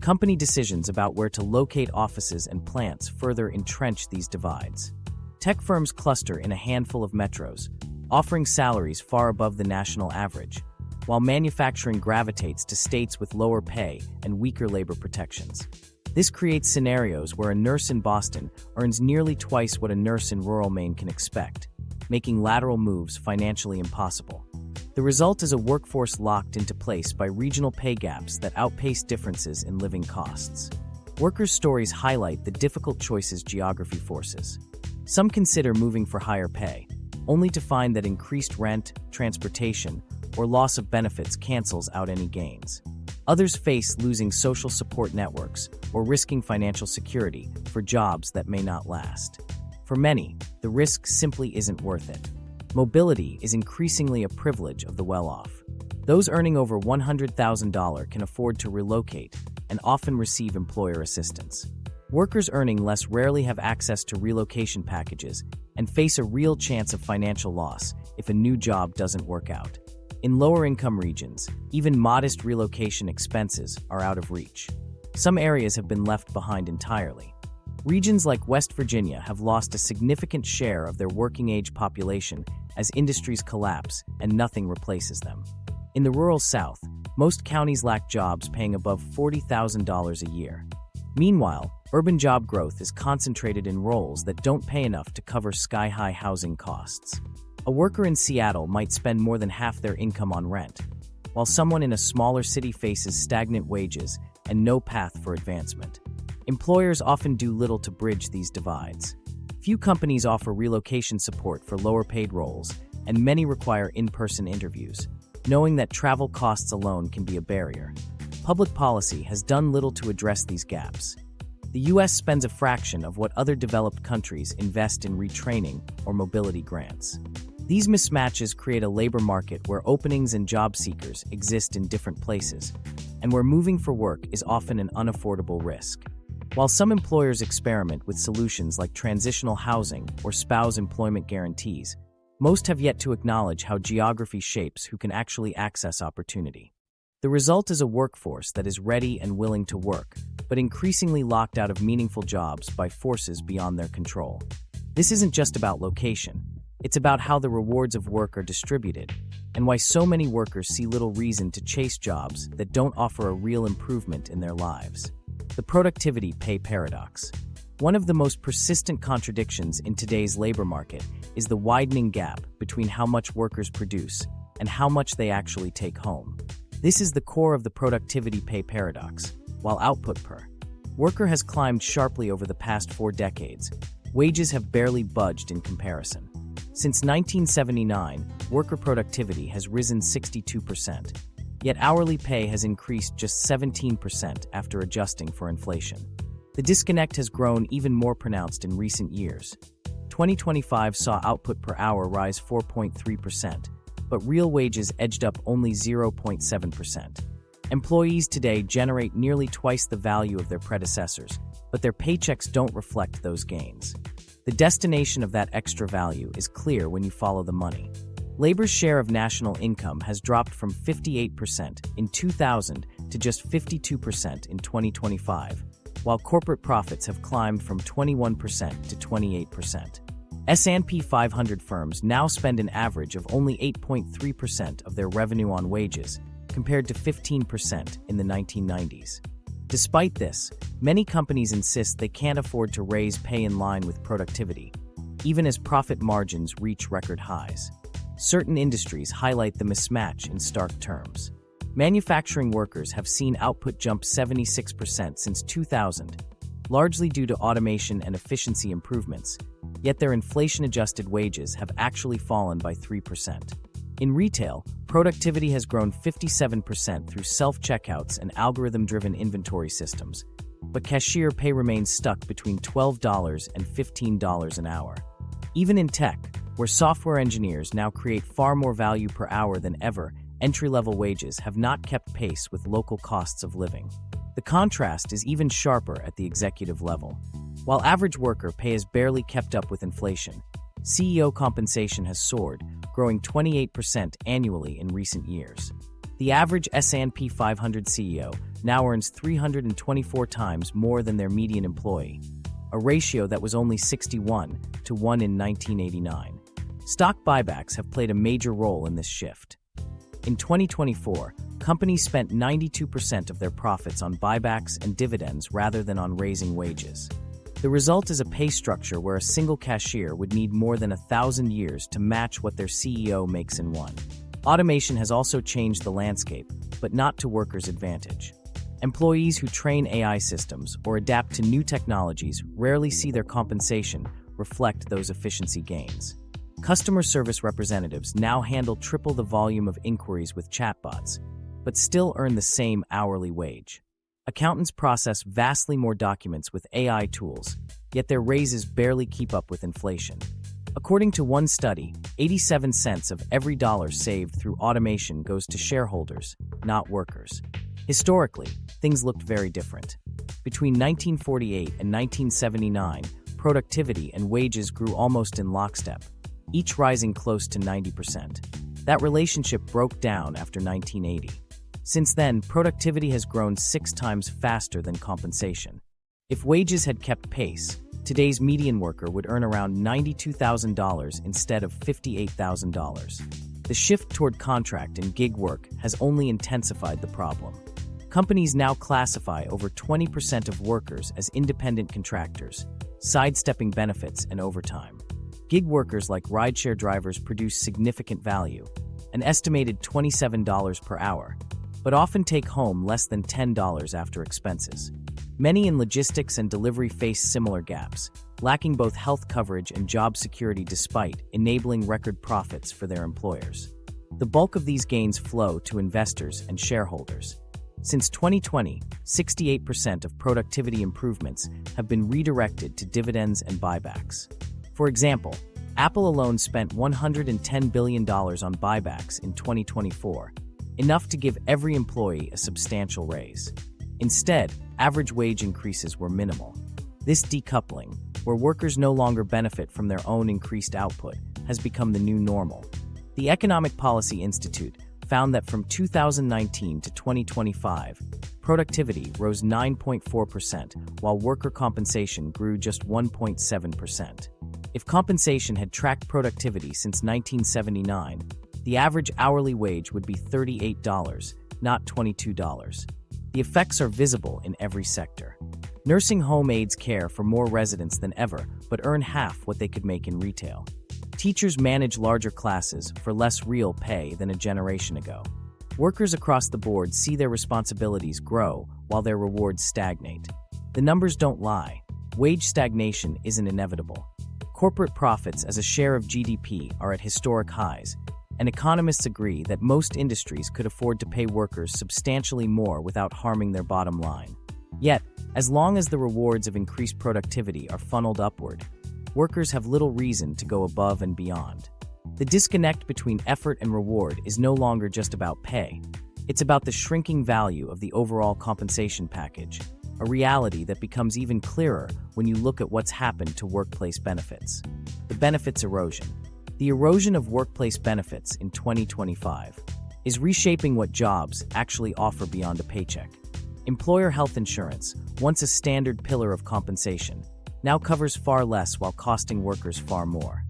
Company decisions about where to locate offices and plants further entrench these divides. Tech firms cluster in a handful of metros, offering salaries far above the national average, while manufacturing gravitates to states with lower pay and weaker labor protections. This creates scenarios where a nurse in Boston earns nearly twice what a nurse in rural Maine can expect, making lateral moves financially impossible. The result is a workforce locked into place by regional pay gaps that outpace differences in living costs. Workers' stories highlight the difficult choices geography forces. Some consider moving for higher pay, only to find that increased rent, transportation, or loss of benefits cancels out any gains. Others face losing social support networks or risking financial security for jobs that may not last. For many, the risk simply isn't worth it. Mobility is increasingly a privilege of the well-off. Those earning over $100,000 can afford to relocate and often receive employer assistance. Workers earning less rarely have access to relocation packages and face a real chance of financial loss if a new job doesn't work out. In lower-income regions, even modest relocation expenses are out of reach. Some areas have been left behind entirely. Regions like West Virginia have lost a significant share of their working-age population as industries collapse and nothing replaces them. In the rural South, most counties lack jobs paying above $40,000 a year. Meanwhile, urban job growth is concentrated in roles that don't pay enough to cover sky-high housing costs. A worker in Seattle might spend more than half their income on rent, while someone in a smaller city faces stagnant wages and no path for advancement. Employers often do little to bridge these divides. Few companies offer relocation support for lower-paid roles, and many require in-person interviews, knowing that travel costs alone can be a barrier. Public policy has done little to address these gaps. The U.S. spends a fraction of what other developed countries invest in retraining or mobility grants. These mismatches create a labor market where openings and job seekers exist in different places, and where moving for work is often an unaffordable risk. While some employers experiment with solutions like transitional housing or spouse employment guarantees, most have yet to acknowledge how geography shapes who can actually access opportunity. The result is a workforce that is ready and willing to work, but increasingly locked out of meaningful jobs by forces beyond their control. This isn't just about location. It's about how the rewards of work are distributed, and why so many workers see little reason to chase jobs that don't offer a real improvement in their lives. The productivity pay paradox. One of the most persistent contradictions in today's labor market is the widening gap between how much workers produce and how much they actually take home. This is the core of the productivity pay paradox. While output per worker has climbed sharply over the past 4 decades, wages have barely budged in comparison. Since 1979, worker productivity has risen 62%, yet hourly pay has increased just 17% after adjusting for inflation. The disconnect has grown even more pronounced in recent years. 2025 saw output per hour rise 4.3%, but real wages edged up only 0.7%. Employees today generate nearly twice the value of their predecessors, but their paychecks don't reflect those gains. The destination of that extra value is clear when you follow the money. Labor's share of national income has dropped from 58% in 2000 to just 52% in 2025, while corporate profits have climbed from 21% to 28%. S&P 500 firms now spend an average of only 8.3% of their revenue on wages, compared to 15% in the 1990s. Despite this, many companies insist they can't afford to raise pay in line with productivity, even as profit margins reach record highs. Certain industries highlight the mismatch in stark terms. Manufacturing workers have seen output jump 76% since 2000, largely due to automation and efficiency improvements, yet their inflation-adjusted wages have actually fallen by 3%. In retail, productivity has grown 57% through self-checkouts and algorithm-driven inventory systems, but cashier pay remains stuck between $12 and $15 an hour. Even in tech, where software engineers now create far more value per hour than ever, entry-level wages have not kept pace with local costs of living. The contrast is even sharper at the executive level. While average worker pay has barely kept up with inflation, CEO compensation has soared, growing 28% annually in recent years. The average S&P 500 CEO now earns 324 times more than their median employee, a ratio that was only 61 to 1 in 1989. Stock buybacks have played a major role in this shift. In 2024, companies spent 92% of their profits on buybacks and dividends rather than on raising wages. The result is a pay structure where a single cashier would need more than 1,000 years to match what their CEO makes in one. Automation has also changed the landscape, but not to workers' advantage. Employees who train AI systems or adapt to new technologies rarely see their compensation reflect those efficiency gains. Customer service representatives now handle triple the volume of inquiries with chatbots, but still earn the same hourly wage. Accountants process vastly more documents with AI tools, yet their raises barely keep up with inflation. According to one study, 87 cents of every dollar saved through automation goes to shareholders, not workers. Historically, things looked very different. Between 1948 and 1979, productivity and wages grew almost in lockstep, each rising close to 90%. That relationship broke down after 1980. Since then, productivity has grown 6 times faster than compensation. If wages had kept pace, today's median worker would earn around $92,000 instead of $58,000. The shift toward contract and gig work has only intensified the problem. Companies now classify over 20% of workers as independent contractors, sidestepping benefits and overtime. Gig workers like rideshare drivers produce significant value, an estimated $27 per hour, but often take home less than $10 after expenses. Many in logistics and delivery face similar gaps, lacking both health coverage and job security despite enabling record profits for their employers. The bulk of these gains flow to investors and shareholders. Since 2020, 68% of productivity improvements have been redirected to dividends and buybacks. For example, Apple alone spent $110 billion on buybacks in 2024, enough to give every employee a substantial raise. Instead, average wage increases were minimal. This decoupling, where workers no longer benefit from their own increased output, has become the new normal. The Economic Policy Institute found that from 2019 to 2025, productivity rose 9.4%, while worker compensation grew just 1.7%. If compensation had tracked productivity since 1979, the average hourly wage would be $38, not $22. The effects are visible in every sector. Nursing home aides care for more residents than ever, but earn half what they could make in retail. Teachers manage larger classes for less real pay than a generation ago. Workers across the board see their responsibilities grow while their rewards stagnate. The numbers don't lie. Wage stagnation isn't inevitable. Corporate profits as a share of GDP are at historic highs, and economists agree that most industries could afford to pay workers substantially more without harming their bottom line. Yet, as long as the rewards of increased productivity are funneled upward, workers have little reason to go above and beyond. The disconnect between effort and reward is no longer just about pay. It's about the shrinking value of the overall compensation package, a reality that becomes even clearer when you look at what's happened to workplace benefits. The benefits erosion. The erosion of workplace benefits in 2025 is reshaping what jobs actually offer beyond a paycheck. Employer health insurance, once a standard pillar of compensation, now covers far less while costing workers far more.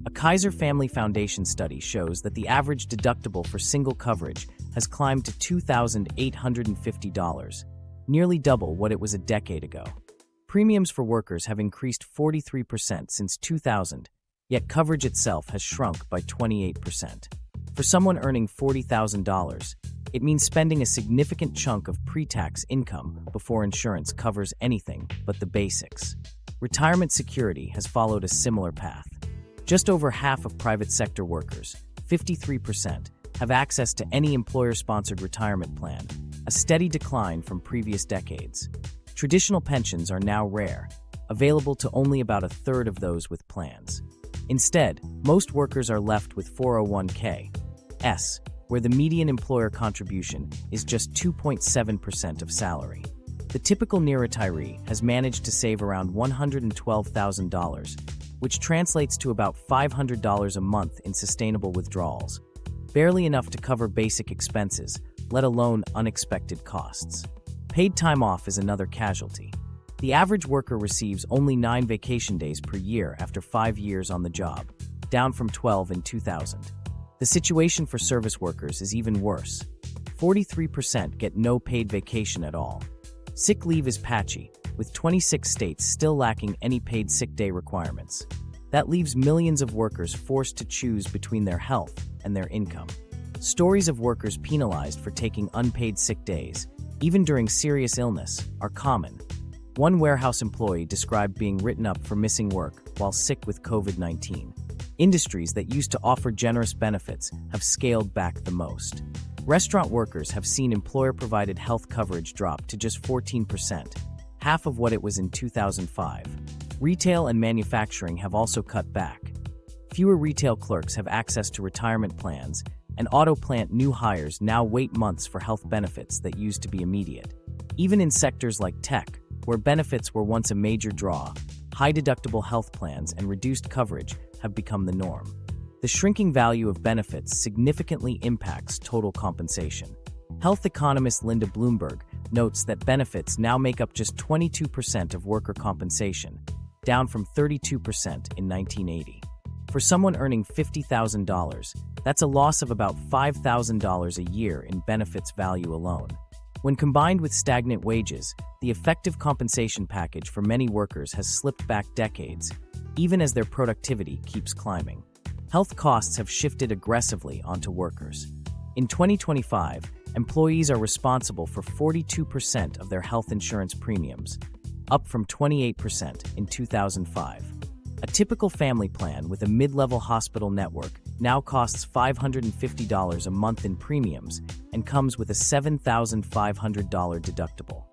A Kaiser Family Foundation study shows that the average deductible for single coverage has climbed to $2,850, nearly double what it was a decade ago. Premiums for workers have increased 43% since 2000, yet coverage itself has shrunk by 28%. For someone earning $40,000, it means spending a significant chunk of pre-tax income before insurance covers anything but the basics. Retirement security has followed a similar path. Just over half of private sector workers, 53%, have access to any employer-sponsored retirement plan, a steady decline from previous decades. Traditional pensions are now rare, available to only about a third of those with plans. Instead, most workers are left with 401(k)s, where the median employer contribution is just 2.7% of salary. The typical near-retiree has managed to save around $112,000, which translates to about $500 a month in sustainable withdrawals, barely enough to cover basic expenses, let alone unexpected costs. Paid time off is another casualty. The average worker receives only 9 vacation days per year after 5 years on the job, down from 12 in 2000. The situation for service workers is even worse. 43% get no paid vacation at all. Sick leave is patchy, with 26 states still lacking any paid sick day requirements. That leaves millions of workers forced to choose between their health and their income. Stories of workers penalized for taking unpaid sick days, even during serious illness, are common. One warehouse employee described being written up for missing work while sick with COVID-19. Industries that used to offer generous benefits have scaled back the most. Restaurant workers have seen employer-provided health coverage drop to just 14%, half of what it was in 2005. Retail and manufacturing have also cut back. Fewer retail clerks have access to retirement plans, and auto plant new hires now wait months for health benefits that used to be immediate. Even in sectors like tech, where benefits were once a major draw, high-deductible health plans and reduced coverage have become the norm. The shrinking value of benefits significantly impacts total compensation. Health economist Linda Bloomberg notes that benefits now make up just 22% of worker compensation, down from 32% in 1980. For someone earning $50,000, that's a loss of about $5,000 a year in benefits value alone. When combined with stagnant wages, the effective compensation package for many workers has slipped back decades, even as their productivity keeps climbing. Health costs have shifted aggressively onto workers. In 2025, employees are responsible for 42% of their health insurance premiums, up from 28% in 2005. A typical family plan with a mid-level hospital network now costs $550 a month in premiums and comes with a $7,500 deductible.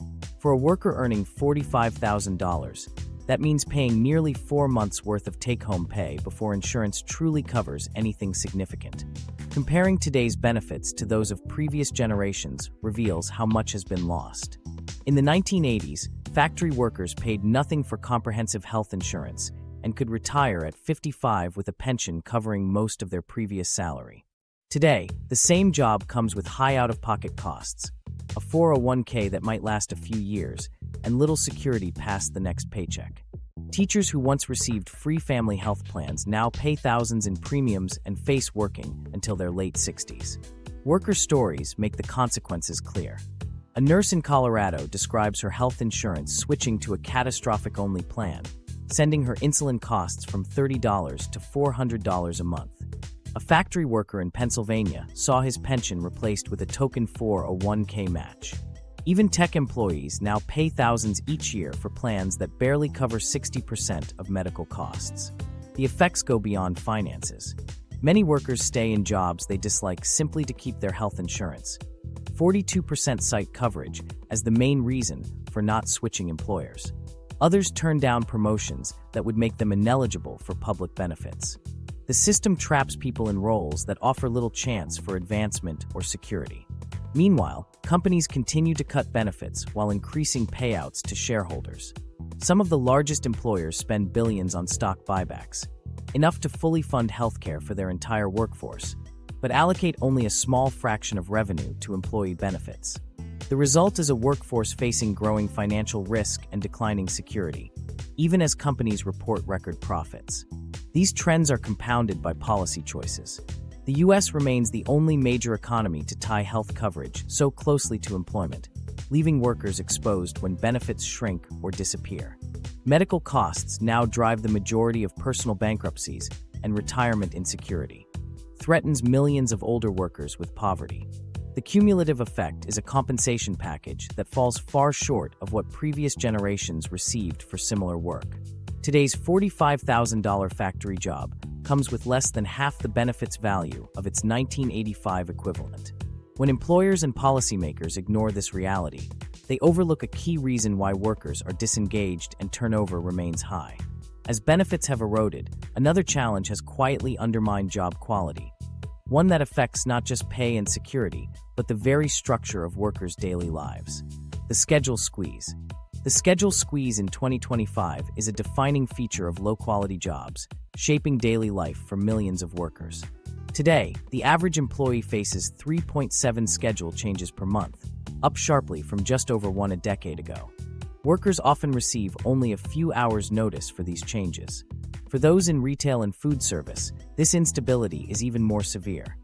For a worker earning $45,000, that means paying nearly 4 months' worth of take-home pay before insurance truly covers anything significant. Comparing today's benefits to those of previous generations reveals how much has been lost. In the 1980s, factory workers paid nothing for comprehensive health insurance and could retire at 55 with a pension covering most of their previous salary. Today, the same job comes with high out-of-pocket costs, a 401k that might last a few years, and little security past the next paycheck. Teachers who once received free family health plans now pay thousands in premiums and face working until their late 60s. Worker stories make the consequences clear. A nurse in Colorado describes her health insurance switching to a catastrophic-only plan, sending her insulin costs from $30 to $400 a month. A factory worker in Pennsylvania saw his pension replaced with a token 401k match. Even tech employees now pay thousands each year for plans that barely cover 60% of medical costs. The effects go beyond finances. Many workers stay in jobs they dislike simply to keep their health insurance. 42% cite coverage as the main reason for not switching employers. Others turn down promotions that would make them ineligible for public benefits. The system traps people in roles that offer little chance for advancement or security. Meanwhile, companies continue to cut benefits while increasing payouts to shareholders. Some of the largest employers spend billions on stock buybacks, enough to fully fund healthcare for their entire workforce, but allocate only a small fraction of revenue to employee benefits. The result is a workforce facing growing financial risk and declining security, even as companies report record profits. These trends are compounded by policy choices. The U.S. remains the only major economy to tie health coverage so closely to employment, leaving workers exposed when benefits shrink or disappear. Medical costs now drive the majority of personal bankruptcies, and retirement insecurity threatens millions of older workers with poverty. The cumulative effect is a compensation package that falls far short of what previous generations received for similar work. Today's $45,000 factory job comes with less than half the benefits value of its 1985 equivalent. When employers and policymakers ignore this reality, they overlook a key reason why workers are disengaged and turnover remains high. As benefits have eroded, another challenge has quietly undermined job quality, one that affects not just pay and security, but the very structure of workers' daily lives. The schedule squeeze. The schedule squeeze in 2025 is a defining feature of low-quality jobs, shaping daily life for millions of workers. Today, the average employee faces 3.7 schedule changes per month, up sharply from just over one a decade ago. Workers often receive only a few hours' notice for these changes. For those in retail and food service, this instability is even more severe.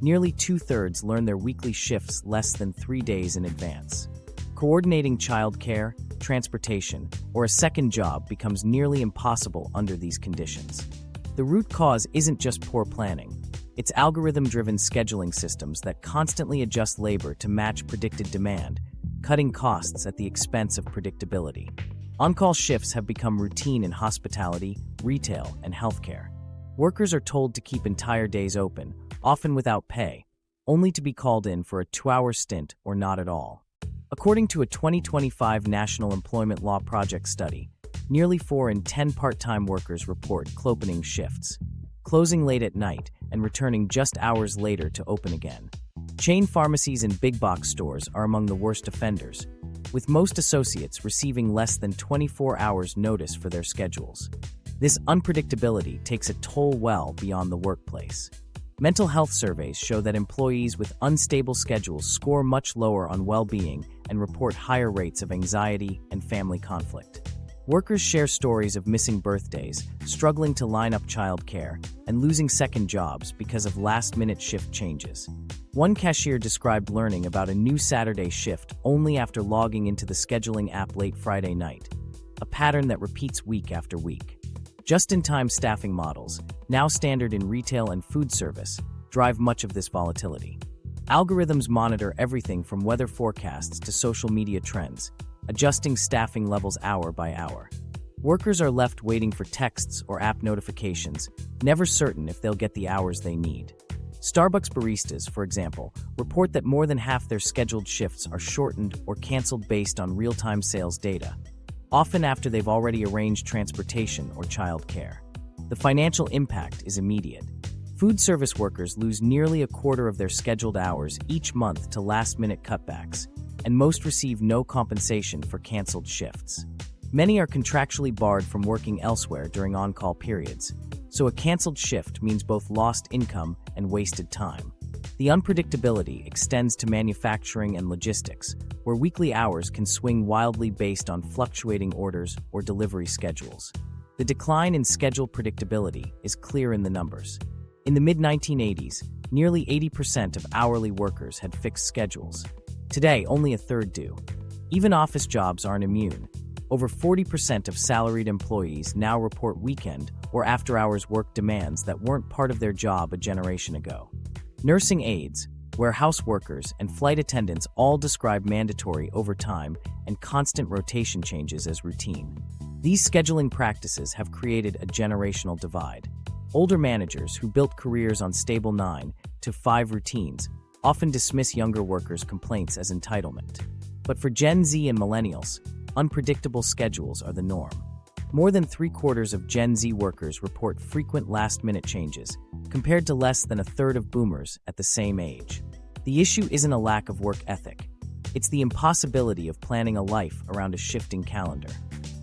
Nearly two-thirds learn their weekly shifts less than 3 days in advance. Coordinating childcare, transportation, or a second job becomes nearly impossible under these conditions. The root cause isn't just poor planning. It's algorithm-driven scheduling systems that constantly adjust labor to match predicted demand, cutting costs at the expense of predictability. On-call shifts have become routine in hospitality, retail, and healthcare. Workers are told to keep entire days open, often without pay, only to be called in for a 2-hour stint or not at all. According to a 2025 National Employment Law Project study, nearly 4 in 10 part-time workers report clopening shifts, closing late at night and returning just hours later to open again. Chain pharmacies and big-box stores are among the worst offenders, with most associates receiving less than 24 hours notice for their schedules. This unpredictability takes a toll well beyond the workplace. Mental health surveys show that employees with unstable schedules score much lower on well-being and report higher rates of anxiety and family conflict. Workers share stories of missing birthdays, struggling to line up childcare, and losing second jobs because of last-minute shift changes. One cashier described learning about a new Saturday shift only after logging into the scheduling app late Friday night, a pattern that repeats week after week. Just-in-time staffing models, now standard in retail and food service, drive much of this volatility. Algorithms monitor everything from weather forecasts to social media trends, adjusting staffing levels hour by hour. Workers are left waiting for texts or app notifications, never certain if they'll get the hours they need. Starbucks baristas, for example, report that more than half their scheduled shifts are shortened or canceled based on real-time sales data, often after they've already arranged transportation or childcare. The financial impact is immediate. Food service workers lose nearly a quarter of their scheduled hours each month to last-minute cutbacks, and most receive no compensation for canceled shifts. Many are contractually barred from working elsewhere during on-call periods, so a canceled shift means both lost income and wasted time. The unpredictability extends to manufacturing and logistics, where weekly hours can swing wildly based on fluctuating orders or delivery schedules. The decline in schedule predictability is clear in the numbers. In the mid-1980s, nearly 80% of hourly workers had fixed schedules. Today, only a third do. Even office jobs aren't immune. Over 40% of salaried employees now report weekend or after-hours work demands that weren't part of their job a generation ago. Nursing aides, warehouse workers, and flight attendants all describe mandatory overtime and constant rotation changes as routine. These scheduling practices have created a generational divide. Older managers who built careers on stable 9 to 5 routines often dismiss younger workers' complaints as entitlement. But for Gen Z and millennials, unpredictable schedules are the norm. More than 3/4 of Gen Z workers report frequent last-minute changes, compared to less than a third of boomers at the same age. The issue isn't a lack of work ethic. It's the impossibility of planning a life around a shifting calendar.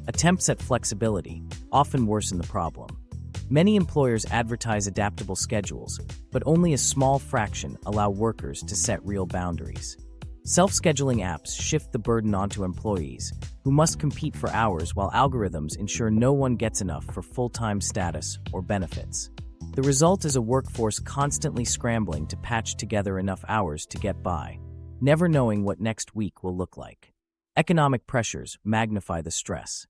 Attempts at flexibility often worsen the problem. Many employers advertise adaptable schedules, but only a small fraction allow workers to set real boundaries. Self-scheduling apps shift the burden onto employees, who must compete for hours while algorithms ensure no one gets enough for full-time status or benefits. The result is a workforce constantly scrambling to patch together enough hours to get by, never knowing what next week will look like. Economic pressures magnify the stress.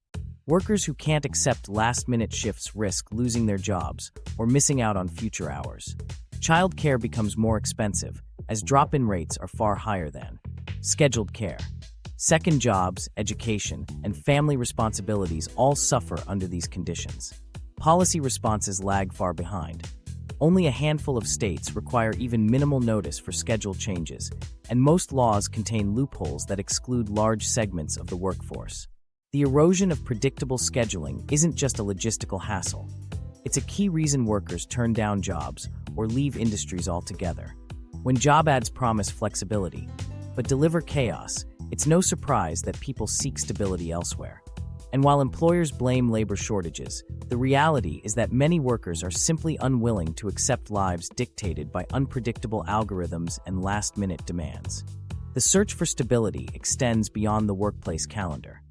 Workers who can't accept last-minute shifts risk losing their jobs or missing out on future hours. Childcare becomes more expensive, as drop-in rates are far higher than scheduled care. Second jobs, education, and family responsibilities all suffer under these conditions. Policy responses lag far behind. Only a handful of states require even minimal notice for schedule changes, and most laws contain loopholes that exclude large segments of the workforce. The erosion of predictable scheduling isn't just a logistical hassle. It's a key reason workers turn down jobs or leave industries altogether. When job ads promise flexibility, but deliver chaos, it's no surprise that people seek stability elsewhere. And while employers blame labor shortages, the reality is that many workers are simply unwilling to accept lives dictated by unpredictable algorithms and last-minute demands. The search for stability extends beyond the workplace calendar.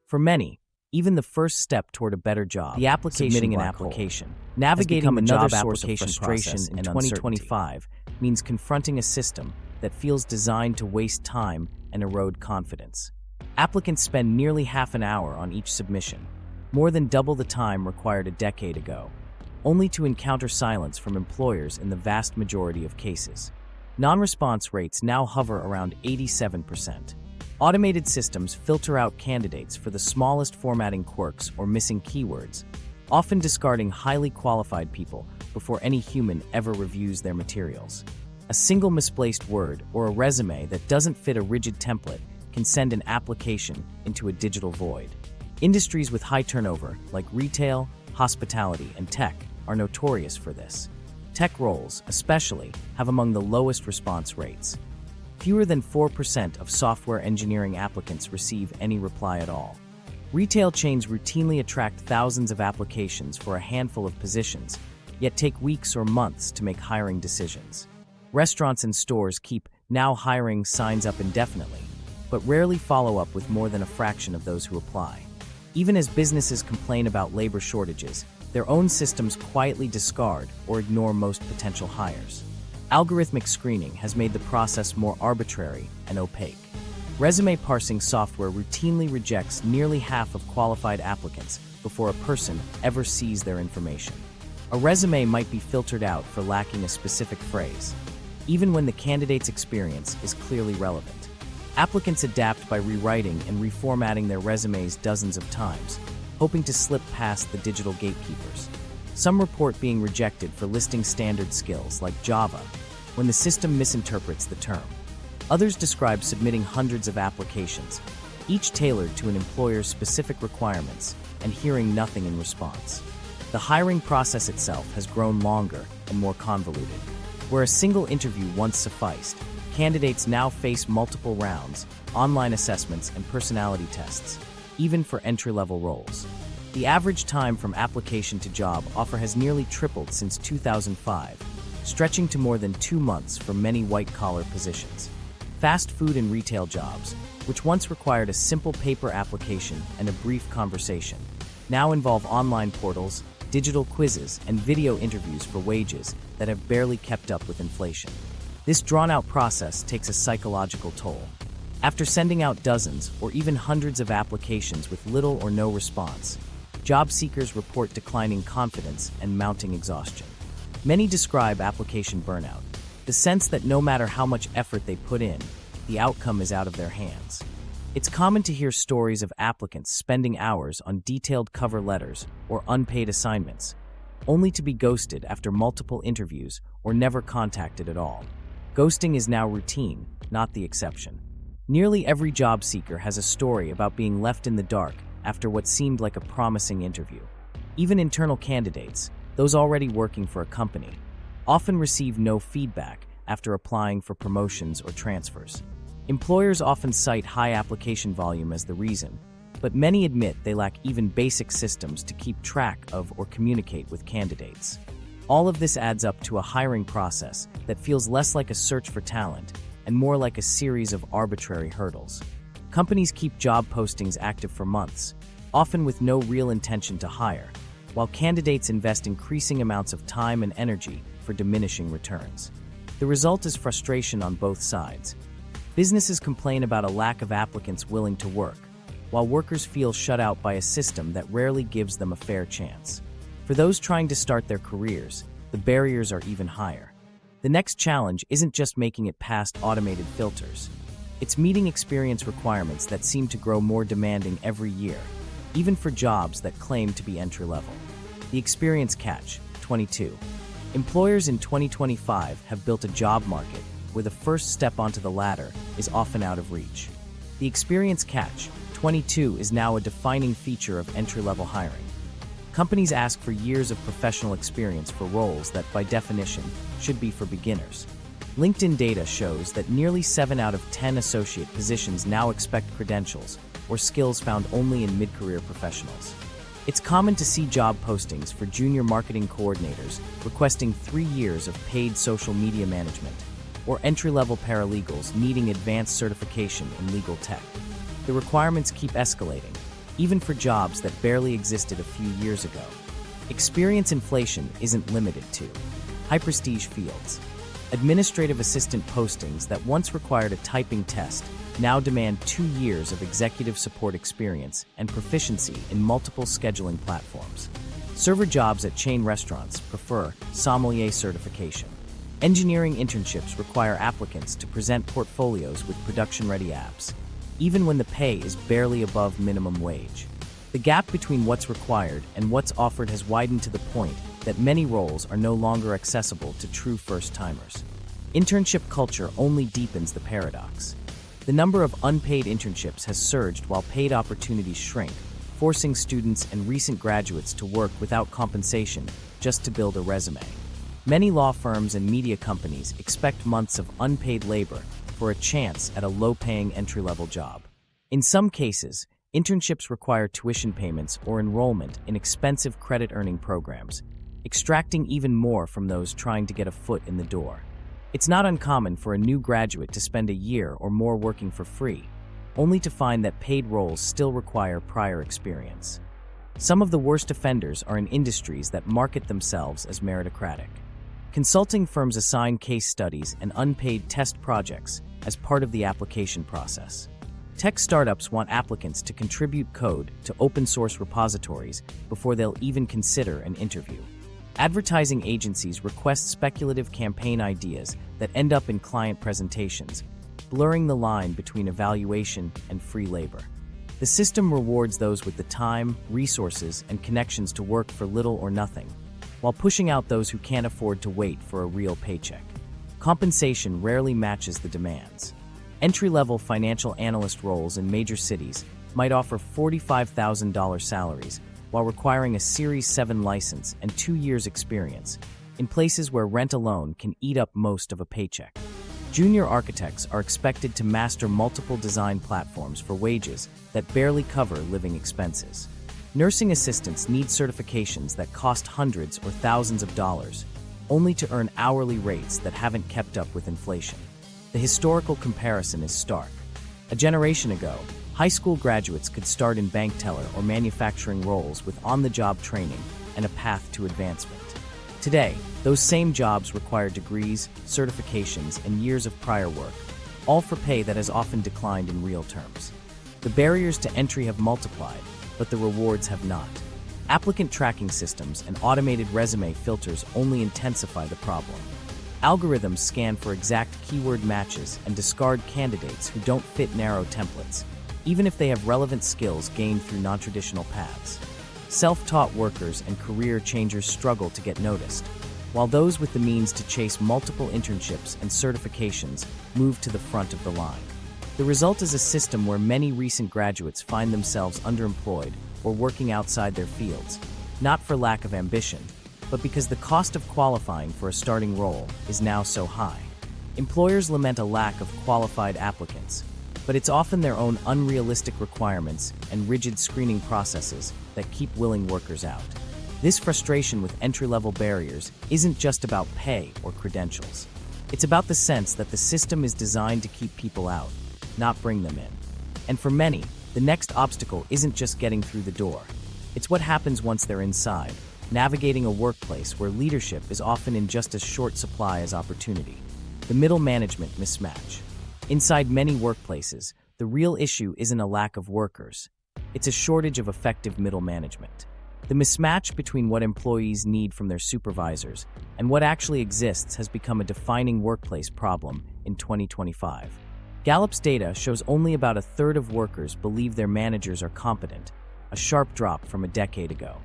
For many, even the first step toward a better job, the submitting an application, navigating another source of frustration in 2025 means confronting a system that feels designed to waste time and erode confidence. Applicants spend nearly half an hour on each submission, more than double the time required a decade ago, only to encounter silence from employers in the vast majority of cases. Non-response rates now hover around 87%. Automated systems filter out candidates for the smallest formatting quirks or missing keywords, often discarding highly qualified people before any human ever reviews their materials. A single misplaced word or a resume that doesn't fit a rigid template can send an application into a digital void. Industries with high turnover, like retail, hospitality, and tech, are notorious for this. Tech roles, especially, have among the lowest response rates. Fewer than 4% of software engineering applicants receive any reply at all. Retail chains routinely attract thousands of applications for a handful of positions, yet take weeks or months to make hiring decisions. Restaurants and stores keep "now hiring" signs up indefinitely, but rarely follow up with more than a fraction of those who apply. Even as businesses complain about labor shortages, their own systems quietly discard or ignore most potential hires. Algorithmic screening has made the process more arbitrary and opaque. Resume parsing software routinely rejects nearly half of qualified applicants before a person ever sees their information. A resume might be filtered out for lacking a specific phrase, even when the candidate's experience is clearly relevant. Applicants adapt by rewriting and reformatting their resumes dozens of times, hoping to slip past the digital gatekeepers. Some report being rejected for listing standard skills like Java, when the system misinterprets the term. Others describe submitting hundreds of applications, each tailored to an employer's specific requirements, and hearing nothing in response. The hiring process itself has grown longer and more convoluted. Where a single interview once sufficed, candidates now face multiple rounds, online assessments, and personality tests, even for entry-level roles. The average time from application to job offer has nearly tripled since 2005, stretching to more than 2 months for many white-collar positions. Fast food and retail jobs, which once required a simple paper application and a brief conversation, now involve online portals, digital quizzes, and video interviews for wages that have barely kept up with inflation. This drawn-out process takes a psychological toll. After sending out dozens or even hundreds of applications with little or no response, job seekers report declining confidence and mounting exhaustion. Many describe application burnout, the sense that no matter how much effort they put in, the outcome is out of their hands. It's common to hear stories of applicants spending hours on detailed cover letters or unpaid assignments, only to be ghosted after multiple interviews or never contacted at all. Ghosting is now routine, not the exception. Nearly every job seeker has a story about being left in the dark after what seemed like a promising interview. Even internal candidates, those already working for a company, often receive no feedback after applying for promotions or transfers. Employers often cite high application volume as the reason, but many admit they lack even basic systems to keep track of or communicate with candidates. All of this adds up to a hiring process that feels less like a search for talent and more like a series of arbitrary hurdles. Companies keep job postings active for months, often with no real intention to hire, while candidates invest increasing amounts of time and energy for diminishing returns. The result is frustration on both sides. Businesses complain about a lack of applicants willing to work, while workers feel shut out by a system that rarely gives them a fair chance. For those trying to start their careers, the barriers are even higher. The next challenge isn't just making it past automated filters. It's meeting experience requirements that seem to grow more demanding every year, even for jobs that claim to be entry-level. The experience catch, 22. Employers in 2025 have built a job market where the first step onto the ladder is often out of reach. The experience catch, 22, is now a defining feature of entry-level hiring. Companies ask for years of professional experience for roles that, by definition, should be for beginners. LinkedIn data shows that nearly 7 out of 10 associate positions now expect credentials or skills found only in mid-career professionals. It's common to see job postings for junior marketing coordinators requesting 3 years of paid social media management, or entry-level paralegals needing advanced certification in legal tech. The requirements keep escalating, even for jobs that barely existed a few years ago. Experience inflation isn't limited to high-prestige fields. Administrative assistant postings that once required a typing test now demand 2 years of executive support experience and proficiency in multiple scheduling platforms. Server jobs at chain restaurants prefer sommelier certification. Engineering internships require applicants to present portfolios with production-ready apps, even when the pay is barely above minimum wage. The gap between what's required and what's offered has widened to the point that many roles are no longer accessible to true first-timers. Internship culture only deepens the paradox. The number of unpaid internships has surged while paid opportunities shrink, forcing students and recent graduates to work without compensation just to build a resume. Many law firms and media companies expect months of unpaid labor for a chance at a low-paying entry-level job. In some cases, internships require tuition payments or enrollment in expensive credit-earning programs, extracting even more from those trying to get a foot in the door. It's not uncommon for a new graduate to spend a year or more working for free, only to find that paid roles still require prior experience. Some of the worst offenders are in industries that market themselves as meritocratic. Consulting firms assign case studies and unpaid test projects as part of the application process. Tech startups want applicants to contribute code to open-source repositories before they'll even consider an interview. Advertising agencies request speculative campaign ideas that end up in client presentations, blurring the line between evaluation and free labor. The system rewards those with the time, resources, and connections to work for little or nothing, while pushing out those who can't afford to wait for a real paycheck. Compensation rarely matches the demands. Entry-level financial analyst roles in major cities might offer $45,000 salaries while requiring a Series 7 license and 2 years experience, in places where rent alone can eat up most of a paycheck. Junior architects are expected to master multiple design platforms for wages that barely cover living expenses. Nursing assistants need certifications that cost hundreds or thousands of dollars, only to earn hourly rates that haven't kept up with inflation. The historical comparison is stark. A generation ago, high school graduates could start in bank teller or manufacturing roles with on-the-job training and a path to advancement. Today, those same jobs require degrees, certifications, and years of prior work, all for pay that has often declined in real terms. The barriers to entry have multiplied, but the rewards have not. Applicant tracking systems and automated resume filters only intensify the problem. Algorithms scan for exact keyword matches and discard candidates who don't fit narrow templates, even if they have relevant skills gained through non-traditional paths. Self-taught workers and career changers struggle to get noticed, while those with the means to chase multiple internships and certifications move to the front of the line. The result is a system where many recent graduates find themselves underemployed or working outside their fields, not for lack of ambition, but because the cost of qualifying for a starting role is now so high. Employers lament a lack of qualified applicants, but it's often their own unrealistic requirements and rigid screening processes that keep willing workers out. This frustration with entry-level barriers isn't just about pay or credentials. It's about the sense that the system is designed to keep people out, not bring them in. And for many, the next obstacle isn't just getting through the door. It's what happens once they're inside, navigating a workplace where leadership is often in just as short supply as opportunity. The middle management mismatch. Inside many workplaces, the real issue isn't a lack of workers. It's a shortage of effective middle management. The mismatch between what employees need from their supervisors and what actually exists has become a defining workplace problem in 2025. Gallup's data shows only about a third of workers believe their managers are competent, a sharp drop from a decade ago.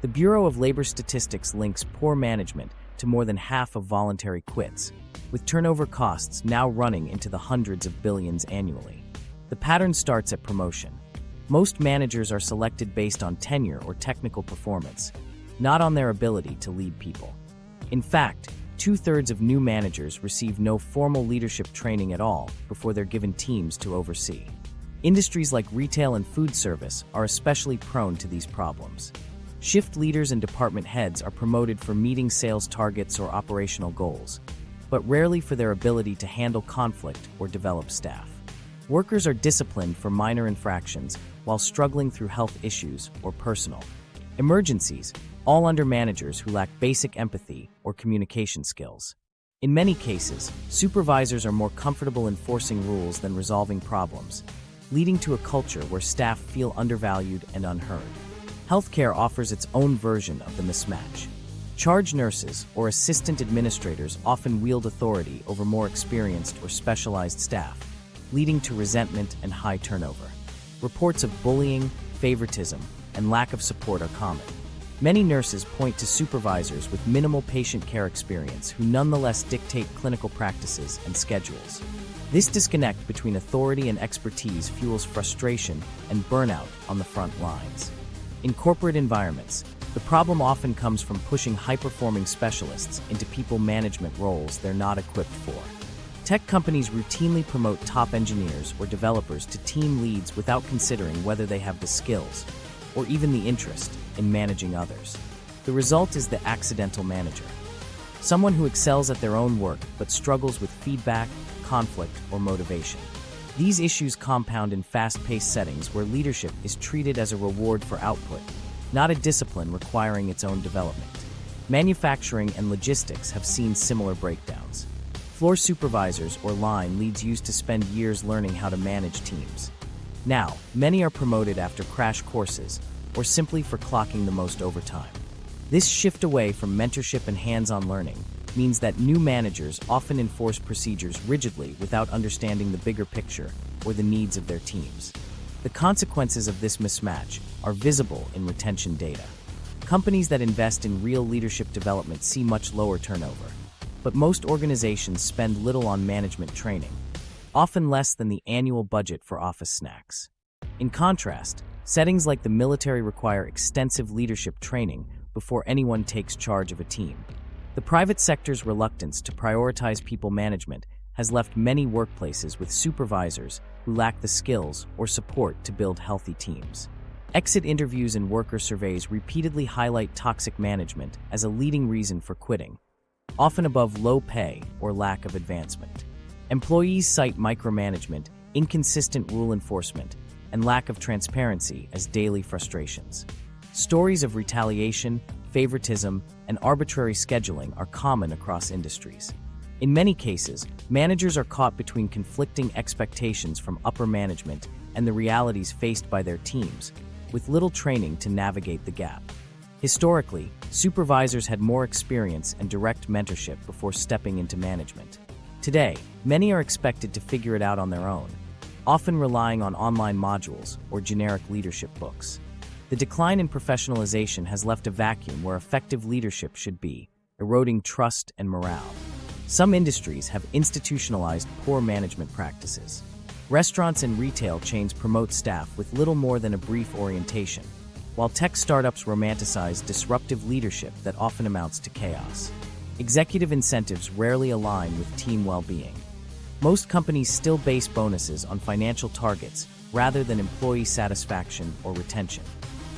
The Bureau of Labor Statistics links poor management to more than half of voluntary quits, with turnover costs now running into the hundreds of billions annually. The pattern starts at promotion. Most managers are selected based on tenure or technical performance, not on their ability to lead people. In fact, 2/3 of new managers receive no formal leadership training at all before they're given teams to oversee. Industries like retail and food service are especially prone to these problems. Shift leaders and department heads are promoted for meeting sales targets or operational goals, but rarely for their ability to handle conflict or develop staff. Workers are disciplined for minor infractions while struggling through health issues or personal emergencies, all under managers who lack basic empathy or communication skills. In many cases, supervisors are more comfortable enforcing rules than resolving problems, leading to a culture where staff feel undervalued and unheard. Healthcare offers its own version of the mismatch. Charge nurses or assistant administrators often wield authority over more experienced or specialized staff, leading to resentment and high turnover. Reports of bullying, favoritism, and lack of support are common. Many nurses point to supervisors with minimal patient care experience who nonetheless dictate clinical practices and schedules. This disconnect between authority and expertise fuels frustration and burnout on the front lines. In corporate environments, the problem often comes from pushing high-performing specialists into people management roles they're not equipped for. Tech companies routinely promote top engineers or developers to team leads without considering whether they have the skills or even the interest in managing others. The result is the accidental manager, someone who excels at their own work but struggles with feedback, conflict, or motivation. These issues compound in fast-paced settings where leadership is treated as a reward for output, not a discipline requiring its own development. Manufacturing and logistics have seen similar breakdowns. Floor supervisors or line leads used to spend years learning how to manage teams. Now, many are promoted after crash courses or simply for clocking the most overtime. This shift away from mentorship and hands-on learning means that new managers often enforce procedures rigidly without understanding the bigger picture or the needs of their teams. The consequences of this mismatch are visible in retention data. Companies that invest in real leadership development see much lower turnover, but most organizations spend little on management training, often less than the annual budget for office snacks. In contrast, settings like the military require extensive leadership training before anyone takes charge of a team. The private sector's reluctance to prioritize people management has left many workplaces with supervisors who lack the skills or support to build healthy teams. Exit interviews and worker surveys repeatedly highlight toxic management as a leading reason for quitting. often above low pay or lack of advancement. Employees cite micromanagement, inconsistent rule enforcement, and lack of transparency as daily frustrations. Stories of retaliation, favoritism, and arbitrary scheduling are common across industries. In many cases, managers are caught between conflicting expectations from upper management and the realities faced by their teams, with little training to navigate the gap. Historically, supervisors had more experience and direct mentorship before stepping into management. Today, many are expected to figure it out on their own, often relying on online modules or generic leadership books. The decline in professionalization has left a vacuum where effective leadership should be, eroding trust and morale. Some industries have institutionalized poor management practices. Restaurants and retail chains promote staff with little more than a brief orientation, while tech startups romanticize disruptive leadership that often amounts to chaos. Executive incentives rarely align with team well-being. Most companies still base bonuses on financial targets rather than employee satisfaction or retention.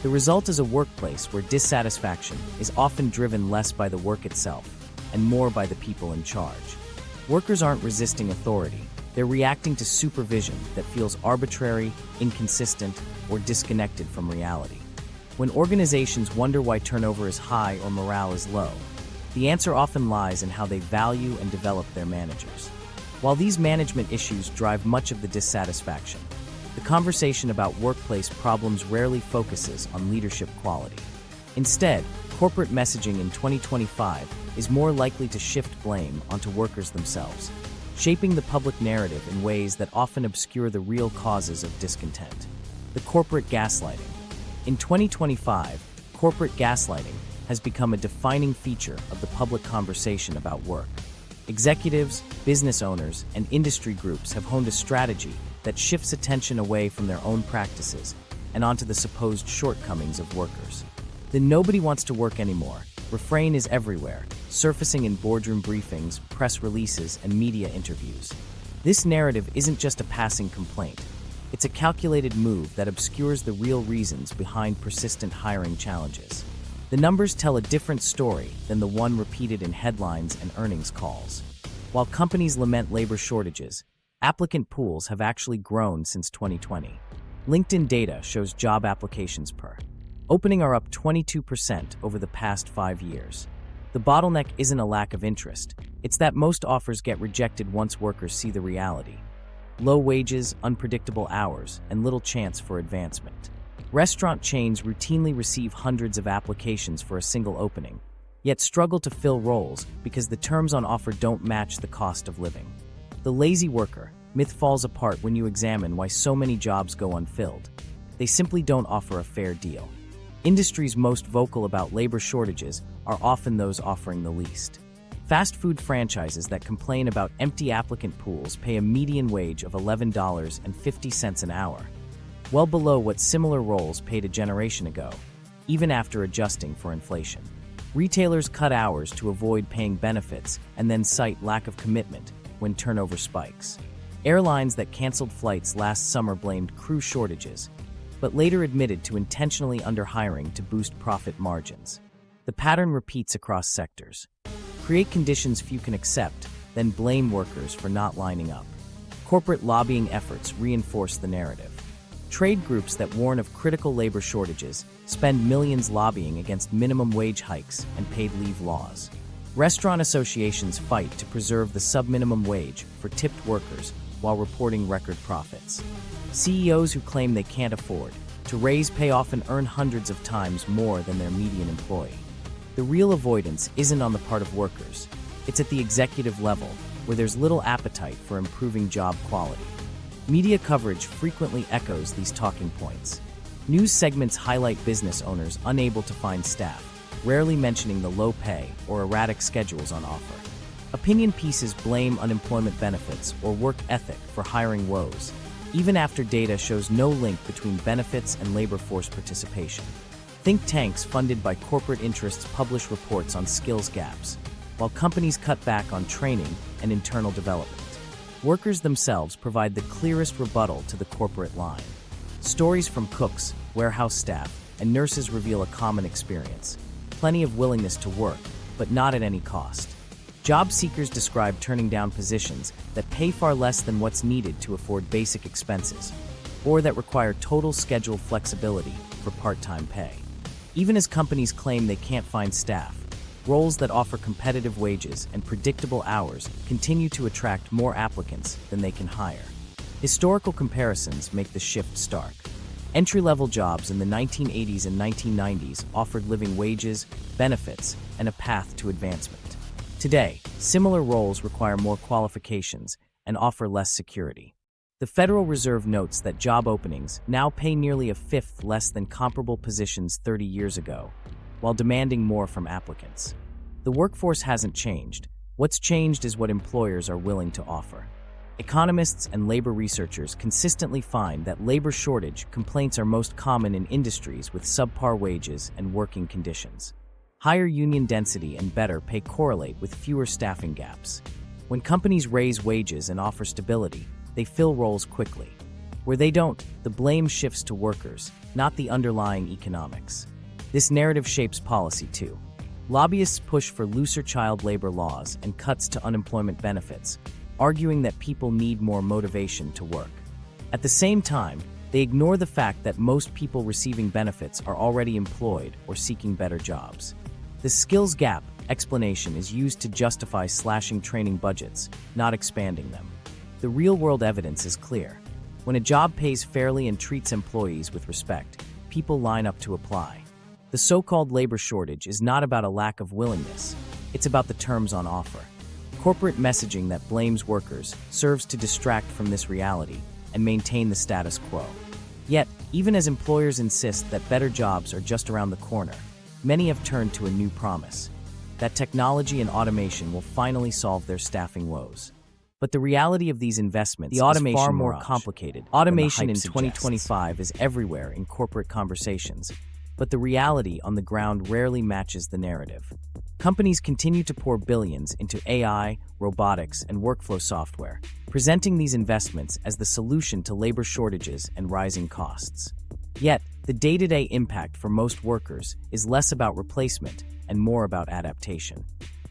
The result is a workplace where dissatisfaction is often driven less by the work itself and more by the people in charge. Workers aren't resisting authority, they're reacting to supervision that feels arbitrary, inconsistent, or disconnected from reality. When organizations wonder why turnover is high or morale is low, the answer often lies in how they value and develop their managers. While these management issues drive much of the dissatisfaction, the conversation about workplace problems rarely focuses on leadership quality. Instead, corporate messaging in 2025 is more likely to shift blame onto workers themselves, shaping the public narrative in ways that often obscure the real causes of discontent. The corporate gaslighting. In 2025, corporate gaslighting has become a defining feature of the public conversation about work. Executives, business owners, and industry groups have honed a strategy that shifts attention away from their own practices and onto the supposed shortcomings of workers. The "nobody wants to work anymore" refrain is everywhere, surfacing in boardroom briefings, press releases, and media interviews. This narrative isn't just a passing complaint. It's a calculated move that obscures the real reasons behind persistent hiring challenges. The numbers tell a different story than the one repeated in headlines and earnings calls. While companies lament labor shortages, applicant pools have actually grown since 2020. LinkedIn data shows job applications per opening are up 22% over the past 5 years. The bottleneck isn't a lack of interest, it's that most offers get rejected once workers see the reality. Low wages, unpredictable hours, and little chance for advancement. Restaurant chains routinely receive hundreds of applications for a single opening, yet struggle to fill roles because the terms on offer don't match the cost of living. The lazy worker myth falls apart when you examine why so many jobs go unfilled. They simply don't offer a fair deal. Industries most vocal about labor shortages are often those offering the least. Fast food franchises that complain about empty applicant pools pay a median wage of $11.50 an hour, well below what similar roles paid a generation ago, even after adjusting for inflation. Retailers cut hours to avoid paying benefits and then cite lack of commitment when turnover spikes. Airlines that canceled flights last summer blamed crew shortages, but later admitted to intentionally underhiring to boost profit margins. The pattern repeats across sectors. Create conditions few can accept, then blame workers for not lining up. Corporate lobbying efforts reinforce the narrative. Trade groups that warn of critical labor shortages spend millions lobbying against minimum wage hikes and paid leave laws. Restaurant associations fight to preserve the sub-minimum wage for tipped workers while reporting record profits. CEOs who claim they can't afford to raise pay often earn hundreds of times more than their median employee. The real avoidance isn't on the part of workers. It's at the executive level, where there's little appetite for improving job quality. Media coverage frequently echoes these talking points. News segments highlight business owners unable to find staff, rarely mentioning the low pay or erratic schedules on offer. Opinion pieces blame unemployment benefits or work ethic for hiring woes, even after data shows no link between benefits and labor force participation. Think tanks funded by corporate interests publish reports on skills gaps, while companies cut back on training and internal development. Workers themselves provide the clearest rebuttal to the corporate line. Stories from cooks, warehouse staff, and nurses reveal a common experience: plenty of willingness to work, but not at any cost. Job seekers describe turning down positions that pay far less than what's needed to afford basic expenses, or that require total schedule flexibility for part-time pay. Even as companies claim they can't find staff, roles that offer competitive wages and predictable hours continue to attract more applicants than they can hire. Historical comparisons make the shift stark. Entry-level jobs in the 1980s and 1990s offered living wages, benefits, and a path to advancement. Today, similar roles require more qualifications and offer less security. The Federal Reserve notes that job openings now pay nearly a fifth less than comparable positions 30 years ago, while demanding more from applicants. The workforce hasn't changed. What's changed is what employers are willing to offer. Economists and labor researchers consistently find that labor shortage complaints are most common in industries with subpar wages and working conditions. Higher union density and better pay correlate with fewer staffing gaps. When companies raise wages and offer stability, they fill roles quickly. Where they don't, the blame shifts to workers, not the underlying economics. This narrative shapes policy too. Lobbyists push for looser child labor laws and cuts to unemployment benefits, arguing that people need more motivation to work. At the same time, they ignore the fact that most people receiving benefits are already employed or seeking better jobs. The skills gap explanation is used to justify slashing training budgets, not expanding them. The real-world evidence is clear. When a job pays fairly and treats employees with respect, people line up to apply. The so-called labor shortage is not about a lack of willingness, it's about the terms on offer. Corporate messaging that blames workers serves to distract from this reality and maintain the status quo. Yet, even as employers insist that better jobs are just around the corner, many have turned to a new promise: that technology and automation will finally solve their staffing woes. But the reality of these investments is far more complicated. Automation in 2025 is everywhere in corporate conversations, but the reality on the ground rarely matches the narrative. Companies continue to pour billions into AI, robotics, and workflow software, presenting these investments as the solution to labor shortages and rising costs. Yet, the day-to-day impact for most workers is less about replacement and more about adaptation.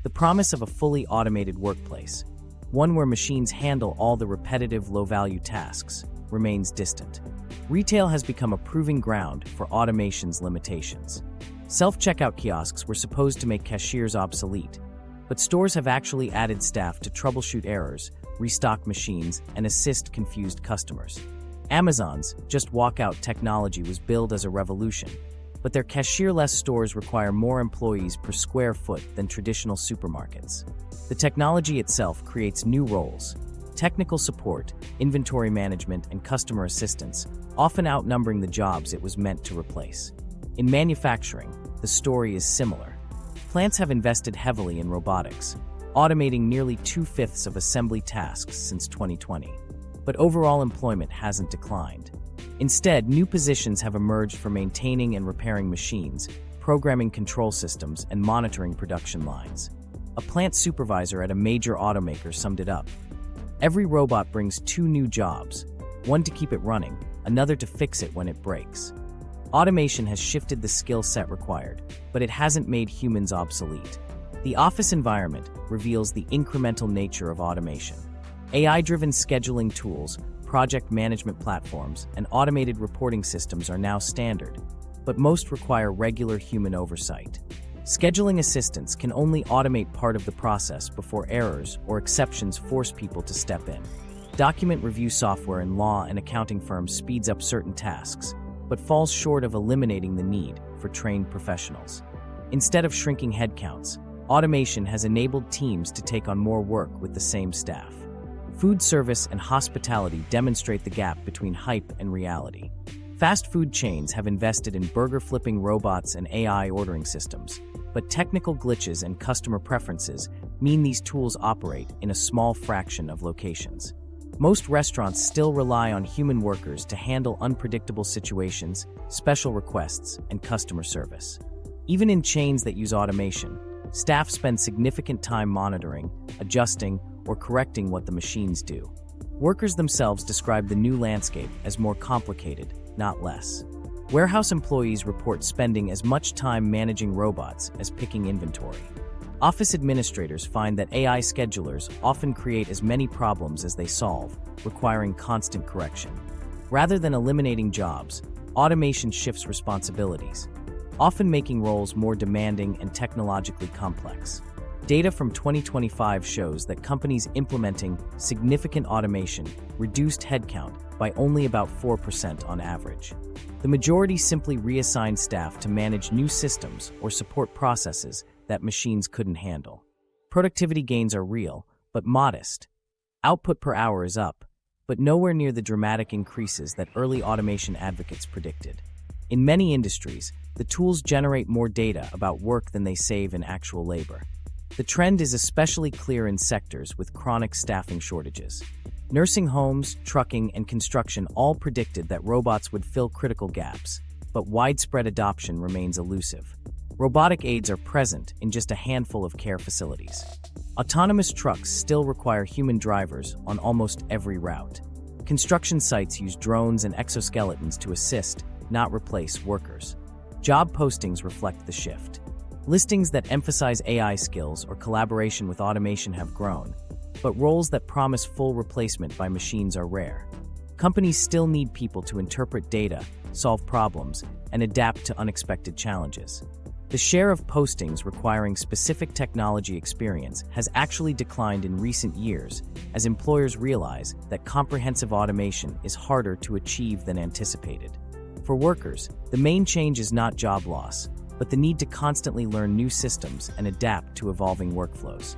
The promise of a fully automated workplace, one where machines handle all the repetitive, low-value tasks, remains distant. Retail has become a proving ground for automation's limitations. Self-checkout kiosks were supposed to make cashiers obsolete, but stores have actually added staff to troubleshoot errors, restock machines, and assist confused customers. Amazon's just walk-out technology was billed as a revolution, but their cashier-less stores require more employees per square foot than traditional supermarkets. The technology itself creates new roles: technical support, inventory management, and customer assistance, often outnumbering the jobs it was meant to replace. In manufacturing, the story is similar. Plants have invested heavily in robotics, automating nearly 2/5 of assembly tasks since 2020. But overall employment hasn't declined. Instead, new positions have emerged for maintaining and repairing machines, programming control systems, and monitoring production lines. A plant supervisor at a major automaker summed it up: "Every robot brings 2 new jobs, one to keep it running, another to fix it when it breaks." Automation has shifted the skill set required, but it hasn't made humans obsolete. The office environment reveals the incremental nature of automation. AI-driven scheduling tools, project management platforms, and automated reporting systems are now standard, but most require regular human oversight. Scheduling assistants can only automate part of the process before errors or exceptions force people to step in. Document review software in law and accounting firms speeds up certain tasks, but falls short of eliminating the need for trained professionals. Instead of shrinking headcounts, automation has enabled teams to take on more work with the same staff. Food service and hospitality demonstrate the gap between hype and reality. Fast food chains have invested in burger-flipping robots and AI ordering systems, but technical glitches and customer preferences mean these tools operate in a small fraction of locations. Most restaurants still rely on human workers to handle unpredictable situations, special requests, and customer service. Even in chains that use automation, staff spend significant time monitoring, adjusting, or correcting what the machines do. Workers themselves describe the new landscape as more complicated, not less. Warehouse employees report spending as much time managing robots as picking inventory. Office administrators find that AI schedulers often create as many problems as they solve, requiring constant correction. Rather than eliminating jobs, automation shifts responsibilities, often making roles more demanding and technologically complex. Data from 2025 shows that companies implementing significant automation reduced headcount by only about 4% on average. The majority simply reassigned staff to manage new systems or support processes that machines couldn't handle. Productivity gains are real, but modest. Output per hour is up, but nowhere near the dramatic increases that early automation advocates predicted. In many industries, the tools generate more data about work than they save in actual labor. The trend is especially clear in sectors with chronic staffing shortages. Nursing homes, trucking, and construction all predicted that robots would fill critical gaps, but widespread adoption remains elusive. Robotic aids are present in just a handful of care facilities. Autonomous trucks still require human drivers on almost every route. Construction sites use drones and exoskeletons to assist, not replace, workers. Job postings reflect the shift. Listings that emphasize AI skills or collaboration with automation have grown, but roles that promise full replacement by machines are rare. Companies still need people to interpret data, solve problems, and adapt to unexpected challenges. The share of postings requiring specific technology experience has actually declined in recent years as employers realize that comprehensive automation is harder to achieve than anticipated. For workers, the main change is not job loss, but the need to constantly learn new systems and adapt to evolving workflows.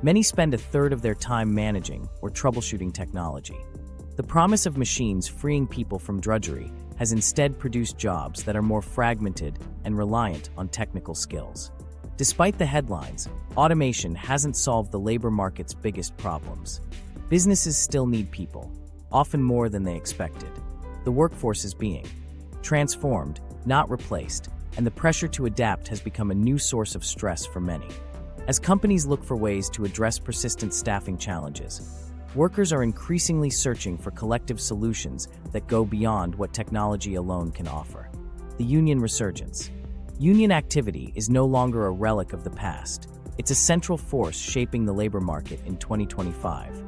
Many spend a third of their time managing or troubleshooting technology. The promise of machines freeing people from drudgery has instead produced jobs that are more fragmented and reliant on technical skills. Despite the headlines, automation hasn't solved the labor market's biggest problems. Businesses still need people, often more than they expected. The workforce is being transformed, not replaced, and the pressure to adapt has become a new source of stress for many. As companies look for ways to address persistent staffing challenges, workers are increasingly searching for collective solutions that go beyond what technology alone can offer. The union resurgence. Union activity is no longer a relic of the past. It's a central force shaping the labor market in 2025.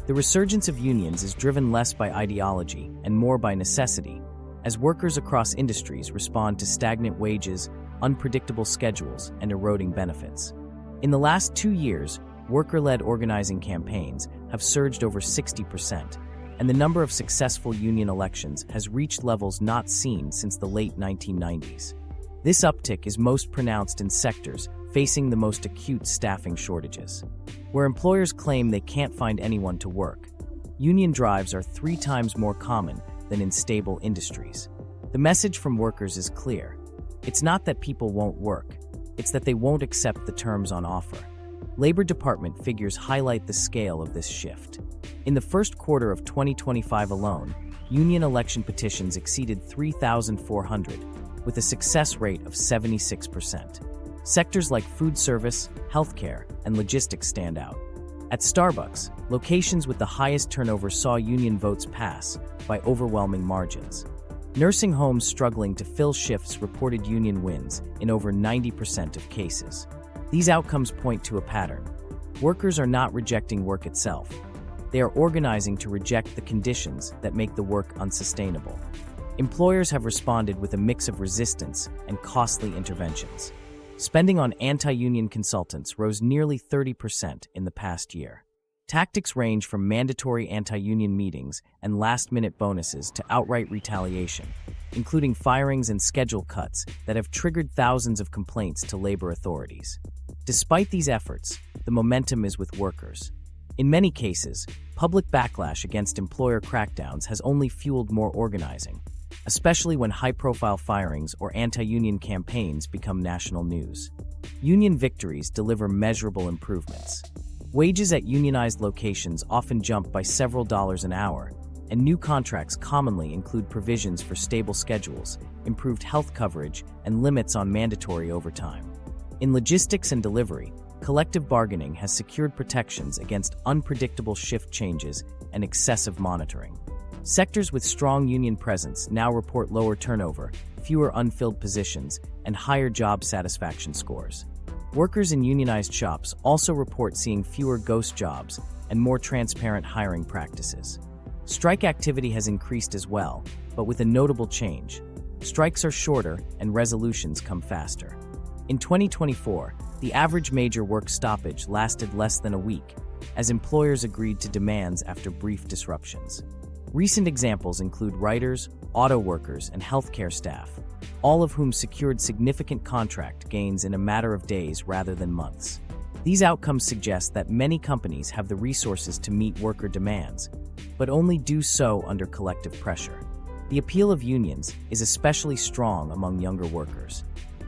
The resurgence of unions is driven less by ideology and more by necessity, as workers across industries respond to stagnant wages, unpredictable schedules, and eroding benefits. In the last 2 years, worker-led organizing campaigns have surged over 60%, and the number of successful union elections has reached levels not seen since the late 1990s. This uptick is most pronounced in sectors facing the most acute staffing shortages. Where employers claim they can't find anyone to work, union drives are 3 times more common than in stable industries. The message from workers is clear. It's not that people won't work, it's that they won't accept the terms on offer. Labor Department figures highlight the scale of this shift. In the first quarter of 2025 alone, union election petitions exceeded 3,400, with a success rate of 76%. Sectors like food service, healthcare, and logistics stand out. At Starbucks, locations with the highest turnover saw union votes pass by overwhelming margins. Nursing homes struggling to fill shifts reported union wins in over 90% of cases. These outcomes point to a pattern. Workers are not rejecting work itself. They are organizing to reject the conditions that make the work unsustainable. Employers have responded with a mix of resistance and costly interventions. Spending on anti-union consultants rose nearly 30% in the past year. Tactics range from mandatory anti-union meetings and last-minute bonuses to outright retaliation, including firings and schedule cuts that have triggered thousands of complaints to labor authorities. Despite these efforts, the momentum is with workers. In many cases, public backlash against employer crackdowns has only fueled more organizing, especially when high-profile firings or anti-union campaigns become national news. Union victories deliver measurable improvements. Wages at unionized locations often jump by several dollars an hour, and new contracts commonly include provisions for stable schedules, improved health coverage, and limits on mandatory overtime. In logistics and delivery, collective bargaining has secured protections against unpredictable shift changes and excessive monitoring. Sectors with strong union presence now report lower turnover, fewer unfilled positions, and higher job satisfaction scores. Workers in unionized shops also report seeing fewer ghost jobs and more transparent hiring practices. Strike activity has increased as well, but with a notable change. Strikes are shorter and resolutions come faster. In 2024, the average major work stoppage lasted less than a week, as employers agreed to demands after brief disruptions. Recent examples include writers, auto workers, and healthcare staff, all of whom secured significant contract gains in a matter of days rather than months. These outcomes suggest that many companies have the resources to meet worker demands, but only do so under collective pressure. The appeal of unions is especially strong among younger workers.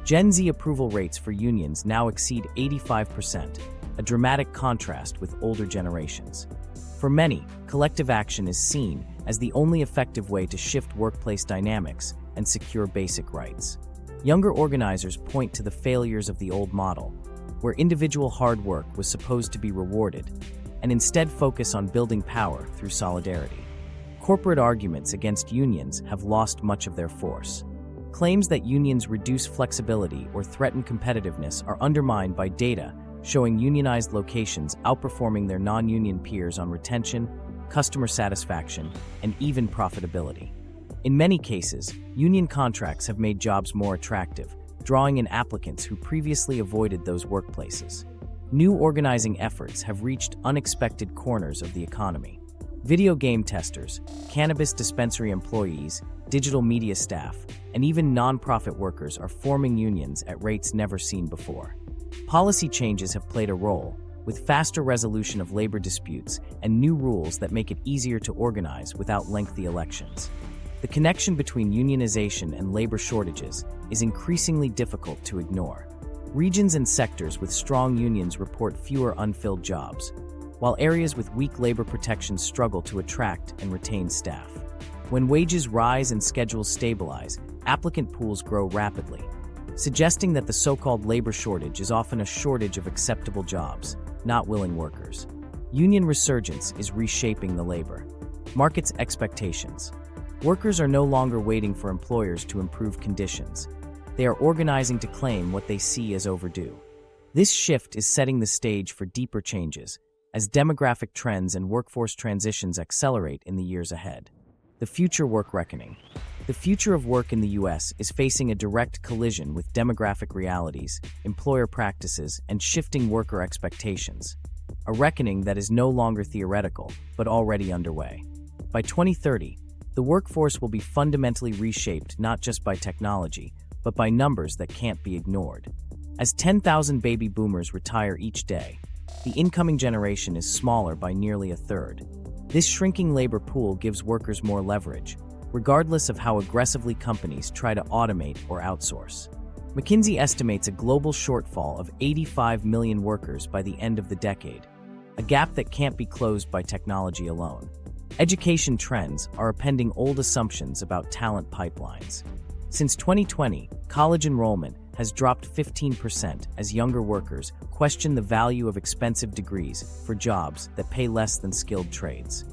Gen Z approval rates for unions now exceed 85%, a dramatic contrast with older generations. For many, collective action is seen as the only effective way to shift workplace dynamics and secure basic rights. Younger organizers point to the failures of the old model, where individual hard work was supposed to be rewarded, and instead focus on building power through solidarity. Corporate arguments against unions have lost much of their force. Claims that unions reduce flexibility or threaten competitiveness are undermined by data showing unionized locations outperforming their non-union peers on retention, customer satisfaction, and even profitability. In many cases, union contracts have made jobs more attractive, drawing in applicants who previously avoided those workplaces. New organizing efforts have reached unexpected corners of the economy. Video game testers, cannabis dispensary employees, digital media staff, and even nonprofit workers are forming unions at rates never seen before. Policy changes have played a role, with faster resolution of labor disputes and new rules that make it easier to organize without lengthy elections. The connection between unionization and labor shortages is increasingly difficult to ignore. Regions and sectors with strong unions report fewer unfilled jobs, while areas with weak labor protections struggle to attract and retain staff. When wages rise and schedules stabilize, applicant pools grow rapidly, suggesting that the so-called labor shortage is often a shortage of acceptable jobs, not willing workers. Union resurgence is reshaping the labor market's expectations. Workers are no longer waiting for employers to improve conditions. They are organizing to claim what they see as overdue. This shift is setting the stage for deeper changes, as demographic trends and workforce transitions accelerate in the years ahead. The future work reckoning. The future of work in the U.S. is facing a direct collision with demographic realities, employer practices, and shifting worker expectations. A reckoning that is no longer theoretical, but already underway. By 2030, the workforce will be fundamentally reshaped not just by technology, but by numbers that can't be ignored. As 10,000 baby boomers retire each day, the incoming generation is smaller by nearly a third. This shrinking labor pool gives workers more leverage, regardless of how aggressively companies try to automate or outsource. McKinsey estimates a global shortfall of 85 million workers by the end of the decade, a gap that can't be closed by technology alone. Education trends are appending old assumptions about talent pipelines. Since 2020, college enrollment has dropped 15% as younger workers question the value of expensive degrees for jobs that pay less than skilled trades.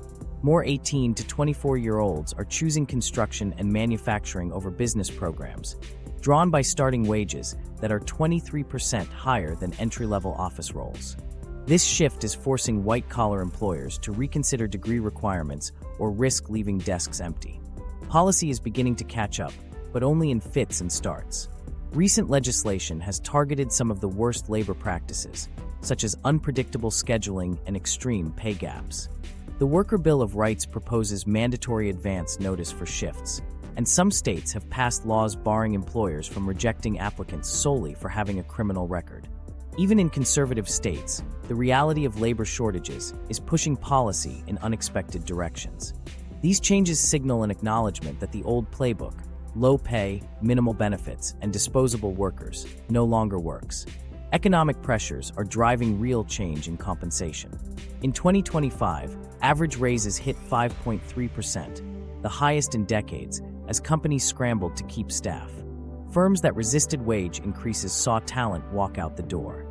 More 18 to 24-year-olds are choosing construction and manufacturing over business programs, drawn by starting wages that are 23% higher than entry-level office roles. This shift is forcing white-collar employers to reconsider degree requirements or risk leaving desks empty. Policy is beginning to catch up, but only in fits and starts. Recent legislation has targeted some of the worst labor practices, such as unpredictable scheduling and extreme pay gaps. The Worker Bill of Rights proposes mandatory advance notice for shifts, and some states have passed laws barring employers from rejecting applicants solely for having a criminal record. Even in conservative states, the reality of labor shortages is pushing policy in unexpected directions. These changes signal an acknowledgement that the old playbook, low pay, minimal benefits, and disposable workers, no longer works. Economic pressures are driving real change in compensation. In 2025, average raises hit 5.3%, the highest in decades, as companies scrambled to keep staff. Firms that resisted wage increases saw talent walk out the door.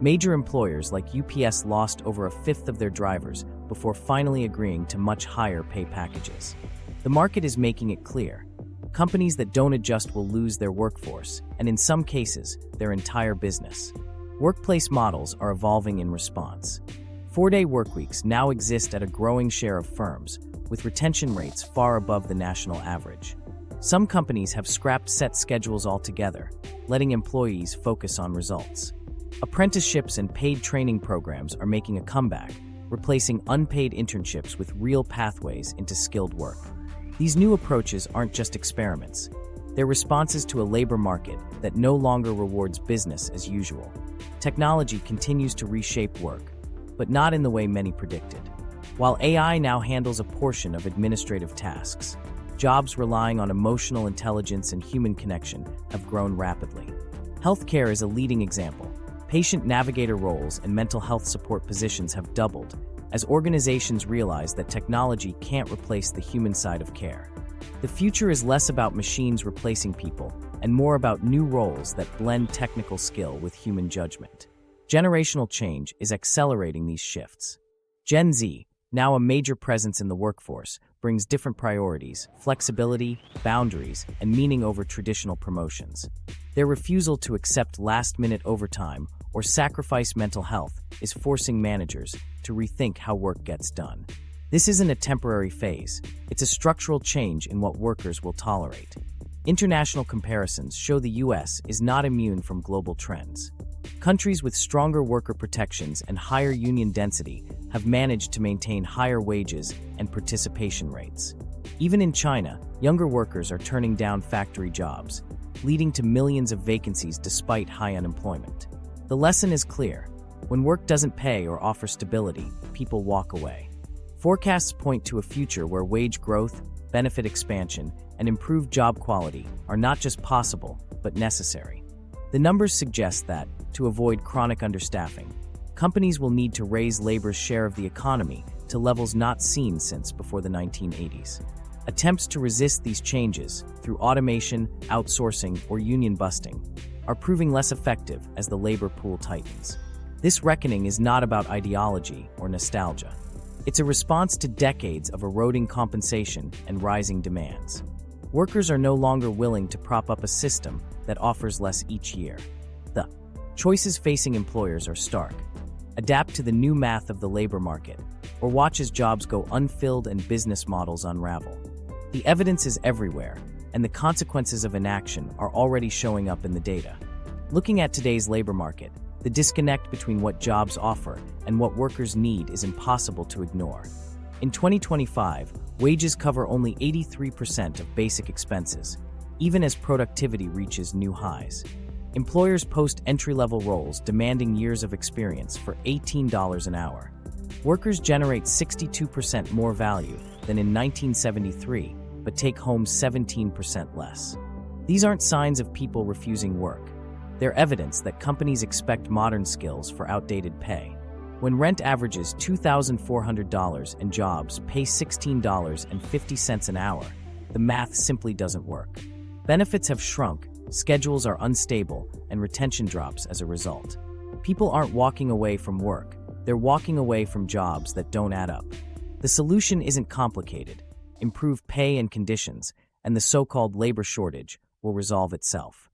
Major employers like UPS lost over a fifth of their drivers before finally agreeing to much higher pay packages. The market is making it clear. Companies that don't adjust will lose their workforce, and in some cases, their entire business. Workplace models are evolving in response. 4-day workweeks now exist at a growing share of firms, with retention rates far above the national average. Some companies have scrapped set schedules altogether, letting employees focus on results. Apprenticeships and paid training programs are making a comeback, replacing unpaid internships with real pathways into skilled work. These new approaches aren't just experiments. They're responses to a labor market that no longer rewards business as usual. Technology continues to reshape work, but not in the way many predicted. While AI now handles a portion of administrative tasks, jobs relying on emotional intelligence and human connection have grown rapidly. Healthcare is a leading example. Patient navigator roles and mental health support positions have doubled as organizations realize that technology can't replace the human side of care. The future is less about machines replacing people and more about new roles that blend technical skill with human judgment. Generational change is accelerating these shifts. Gen Z, now a major presence in the workforce, brings different priorities, flexibility, boundaries, and meaning over traditional promotions. Their refusal to accept last-minute overtime or sacrifice mental health is forcing managers to rethink how work gets done. This isn't a temporary phase, it's a structural change in what workers will tolerate. International comparisons show the US is not immune from global trends. Countries with stronger worker protections and higher union density have managed to maintain higher wages and participation rates. Even in China, younger workers are turning down factory jobs, leading to millions of vacancies despite high unemployment. The lesson is clear. When work doesn't pay or offer stability, people walk away. Forecasts point to a future where wage growth, benefit expansion, and improved job quality are not just possible, but necessary. The numbers suggest that, to avoid chronic understaffing, companies will need to raise labor's share of the economy to levels not seen since before the 1980s. Attempts to resist these changes, through automation, outsourcing, or union busting, are proving less effective as the labor pool tightens. This reckoning is not about ideology or nostalgia. It's a response to decades of eroding compensation and rising demands. Workers are no longer willing to prop up a system that offers less each year. The choices facing employers are stark. Adapt to the new math of the labor market, or watch as jobs go unfilled and business models unravel. The evidence is everywhere, and the consequences of inaction are already showing up in the data. Looking at today's labor market, the disconnect between what jobs offer and what workers need is impossible to ignore. In 2025, wages cover only 83% of basic expenses, even as productivity reaches new highs. Employers post entry-level roles demanding years of experience for $18 an hour. Workers generate 62% more value than in 1973, but take home 17% less. These aren't signs of people refusing work. They're evidence that companies expect modern skills for outdated pay. When rent averages $2,400 and jobs pay $16.50 an hour, the math simply doesn't work. Benefits have shrunk, schedules are unstable, and retention drops as a result. People aren't walking away from work, they're walking away from jobs that don't add up. The solution isn't complicated. Improved pay and conditions, and the so-called labor shortage will resolve itself.